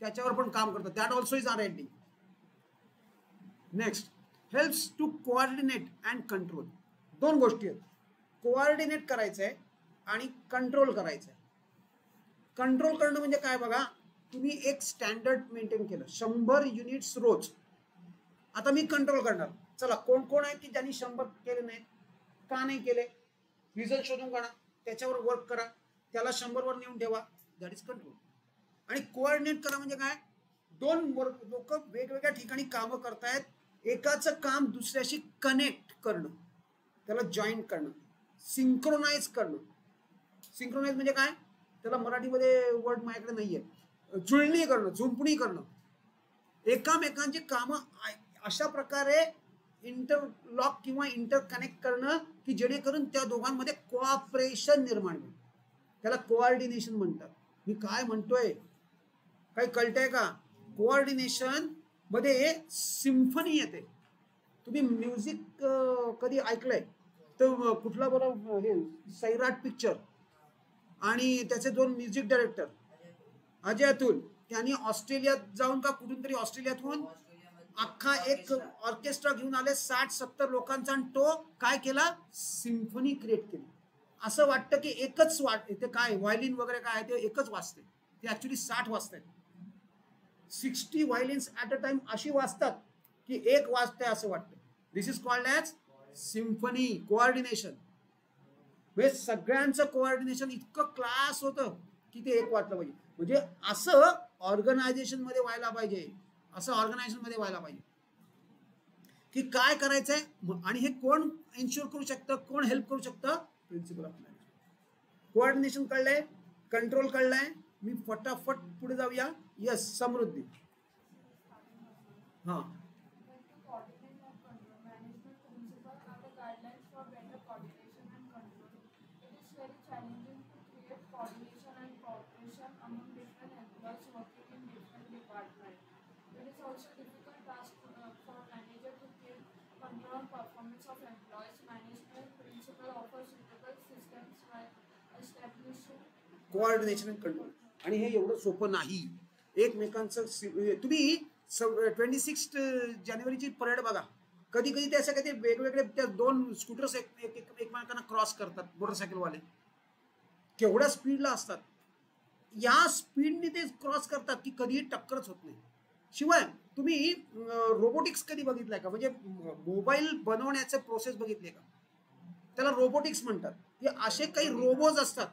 S1: त्याच्यावर पण काम करतं. That also is R&D. Next, helps to coordinate and control. 2 गोष्टी आहेत, कोऑर्डिनेट करायचं आहे आणि कंट्रोल करायचं आहे. कंट्रोल करणं म्हणजे काय बघा, तुम्ही एक स्टँडर्ड मेंटेन केलं 100 युनिट्स रोज. आता मी कंट्रोल करणार. चला कोण कोण आहेत की ज्यांनी 100 केले नाहीत, का नाही केले, रिझन शोधून काढा, त्याच्यावर वर्क करा, त्याला 100 वर नेऊन ठेवा. That is control. आणि कोऑर्डिनेट करा म्हणजे काय, 2 लोक वेगवेगळ्या ठिकाणी कामं करतायत, एकाचं काम दुसऱ्याशी कनेक्ट करणं, त्याला जॉईन करणं, सिंक्रोनाइज करणं. सिंक्रोनाइज म्हणजे काय, त्याला मराठीमध्ये वर्ड माझ्याकडे नाहीये, जुळणी करणं, झुंपणी करणं. एकामेकांची कामं अशा प्रकारे इंटरलॉक किंवा इंटरकनेक्ट करणं की जेणेकरून त्या दोघांमध्ये कोऑपरेशन निर्माण होईल. त्याला कोऑर्डिनेशन म्हणतात. मी काय म्हणतोय, काही कळतंय का? कोऑर्डिनेशन मध्ये सिम्फनी येते. तुम्ही म्युझिक कधी ऐकलंय तर कुठला बरं हे सैराट पिक्चर आणि त्याचे 2 म्युझिक डायरेक्टर अजय अतुल, त्यांनी ऑस्ट्रेलियात जाऊन का कुठून तरी ऑस्ट्रेलियातून अख्खा एक ऑर्केस्ट्रा घेऊन आले 60-70 लोकांचा आणि तो काय केला? सिम्फनी क्रिएट केली. असं वाटतं की एकच ते काय व्हायलिन वगैरे काय ते एकच वाजते, ते ऍक्च्युली 60 वाजतात. 60 व्हायलिन्स ऍट अ टाइम अशी वाजतात की एक वाजते असं वाटतं. This is called as symphony coordination. म्हणजे सगळ्यांचं कोऑर्डिनेशन इतकं क्लास होतं की ते एक वाटलं पाहिजे. म्हणजे असं ऑर्गनायझेशन मध्ये व्हायला पाहिजे, असं ऑर्गनायझेशन मध्ये व्हायला पाहिजे की काय करायचंय आणि हे कोण इन्शुअर करू शकतं, कोण हेल्प करू शकतं? Principle of management. कोऑर्डिनेशन कळलंय, कंट्रोल कळलंय. मी फटाफट पुढे जाऊया. यस समृद्धी. हा
S3: coordination and cooperation among different employees working in different departments. It is also difficult task for manager to keep control on performance of employees. Management principle offers suitable systems while establishing
S1: coordination and control. आणि हे एवढं सोपं नाही. एकमेकांचं तुम्ही 26 जानेवारीची parade बघा. कधी कधी ते असं काही वेगवेगळे त्या 2 स्कूटर्स एकमेकांना क्रॉस करतात मोटरसायकलवाले. केवढ्या स्पीडला असतात. या स्पीडने ते क्रॉस करतात की कधीही टक्करच होत नाही. शिवाय तुम्ही रोबोटिक्स कधी बघितलंय का? म्हणजे मोबाईल बनवण्याचे प्रोसेस बघितले का? त्याला रोबोटिक्स म्हणतात. हे असे काही रोबोज असतात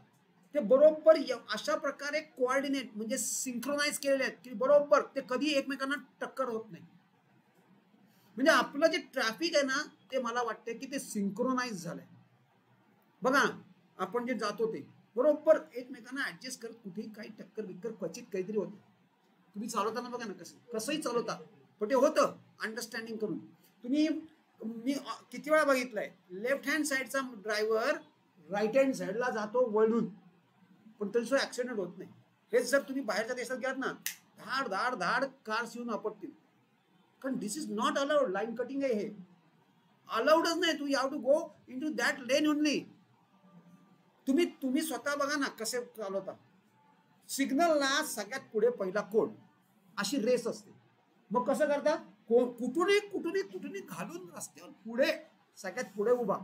S1: ते बरोबर अशा प्रकारे कोऑर्डिनेट म्हणजे सिंक्रोनाइज केलेले आहेत की बरोबर ते कधी एकमेकांना टक्कर होत नाही. म्हणजे आपलं जे ट्रॅफिक आहे ना ते मला वाटतं की ते सिंक्रोनाइज झालंय. बघा आपण जे जातो ते बरोबर एकमेकांना ऍडजस्ट करत कुठेही काही टक्कर बिक्कर क्वचित काहीतरी होतं. तुम्ही चालवताना बघा ना कसंही चालवता पण ते होतं अंडरस्टँडिंग करून. तुम्ही मी किती वेळा बघितलंय लेफ्ट हँड साईडचा ड्रायव्हर राईट हँड साईडला जातो वळून पण तरी ऍक्सिडेंट होत नाही. हेच जर तुम्ही बाहेरच्या देशात घ्यात ना धाड धाड धाड कार्स येऊन आपटतील. कारण this is not allowed. Line cutting आहे हे अलाउडच नाही. तू have to go into that lane only. तुम्ही स्वतः बघा ना कसे चालवता. सिग्नलला सगळ्यात पुढे पहिला कोण अशी रेस असते. मग कसं करता? कुठूनही घालून रस्त्यावर पुढे सगळ्यात पुढे उभा.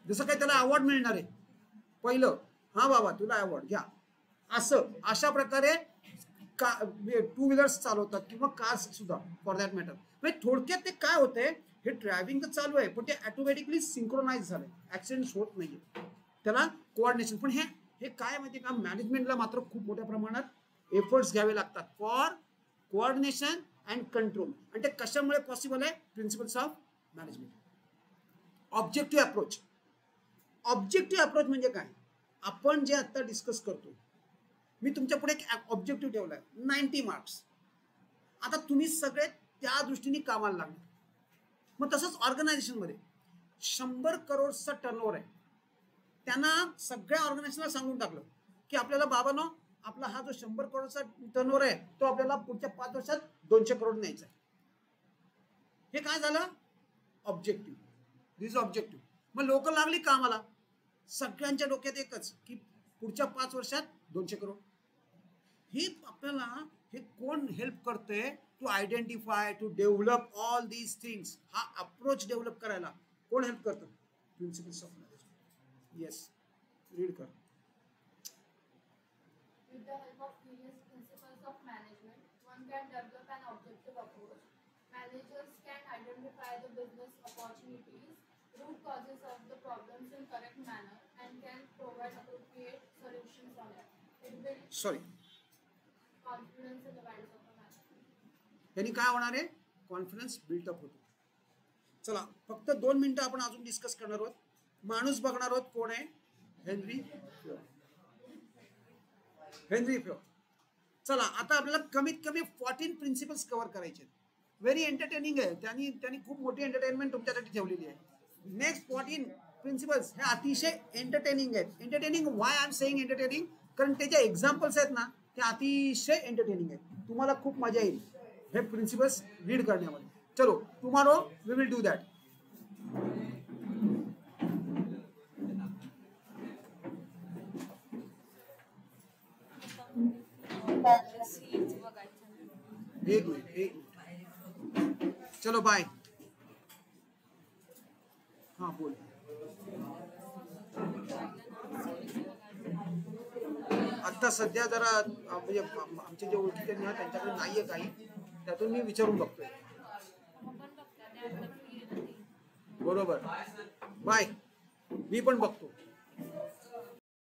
S1: जसं काही त्याला अवॉर्ड मिळणार आहे पहिलं. हा बाबा तुला अवॉर्ड घ्या. अशा प्रकारे 2 व्हीलर्स चालवतात किंवा कार्स सुद्धा फॉर दॅट मॅटर. म्हणजे थोडक्यात ते काय होतंय हे ड्रायव्हिंग तर चालू आहे पण ते ऑटोमॅटिकली सिंक्रोनाइज झालंय. ऍक्सिडेंट होत नाहीये. त्याला कोऑर्डिनेशन. पण हे काय माहिती का? मॅनेजमेंटला मात्र खूप मोठ्या प्रमाणात एफर्ट्स घ्यावे लागतात फॉर कोऑर्डिनेशन अँड कंट्रोल. आणि ते कशामुळे पॉसिबल आहे? Principles of management. Objective approach. Objective approach म्हणजे काय? आपण जे आता डिस्कस करतो मी तुमच्या पुढे एक ऑब्जेक्टिव्ह ठेवलाय 90 मार्क्स. आता तुम्ही सगळे त्या दृष्टीने कामाला लागणार. मग तसंच ऑर्गनायझेशन मध्ये 100 करोडचा टर्नओव्हर आहे. त्यांना सगळ्या ऑर्गनायझेशनला सांगून टाकलं की आपल्याला बाबांनो आपला हा जो 100 करोडचा टर्नओव्हर आहे तो आपल्याला पुढच्या 5 वर्षात 200 करोड न्यायचा आहे. हे काय झालं? ऑब्जेक्टिव्ह. दिस ऑब्जेक्टिव्ह. मग लोक लागली कामाला. सगळ्यांच्या डोक्यात एकच की पुढच्या 5 वर्षात 200 करोड. हे आपल्याला हे कोण हेल्प करते? To identify to develop all these things. हा अप्रोच डेव्हलप करायला कोण हेल्प करतं? Principles of management. Yes read कर.
S3: With the help of various principles of management, one can develop an objective approach. Managers can identify the business opportunities, root causes of the problems in correct manner, and can provide appropriate solutions on it. It builds confidence in the minds of the manager.
S1: यांनी काय होणार आहे? Confidence built up होतो. चला फक्त 2 मिनिटं आपण अजून डिस्कस करणार आहोत. माणूस बघणार आहोत. कोण आहे? हेनरी फ्योर. चला आता आपल्याला कमीत कमी 14 प्रिन्सिपल्स कव्हर करायचे. व्हेरी एंटरटेनिंग आहे. त्यांनी खूप मोठी एंटरटेनमेंट तुमच्यासाठी ठेवलेली आहे. नेक्स्ट 14 प्रिन्सिपल्स हे अतिशय एंटरटेनिंग आहेत. Entertaining Y I am saying entertaining? कारण त्याचे एक्झाम्पल्स आहेत ना ते अतिशय एंटरटेनिंग आहेत. तुम्हाला खूप मजा येईल हे प्रिन्सिपल्स रीड करण्यामध्ये. चलो tomorrow we will do that. एक मिनिट. चलो बाय. हाँ बोल. आता सध्या जरा म्हणजे आमचे जे ओळखीचे ना त्यांच्याकडे नाहीये काही, त्यातून मी विचारून बघतोय. बरोबर. बाय. मी पण बघतो.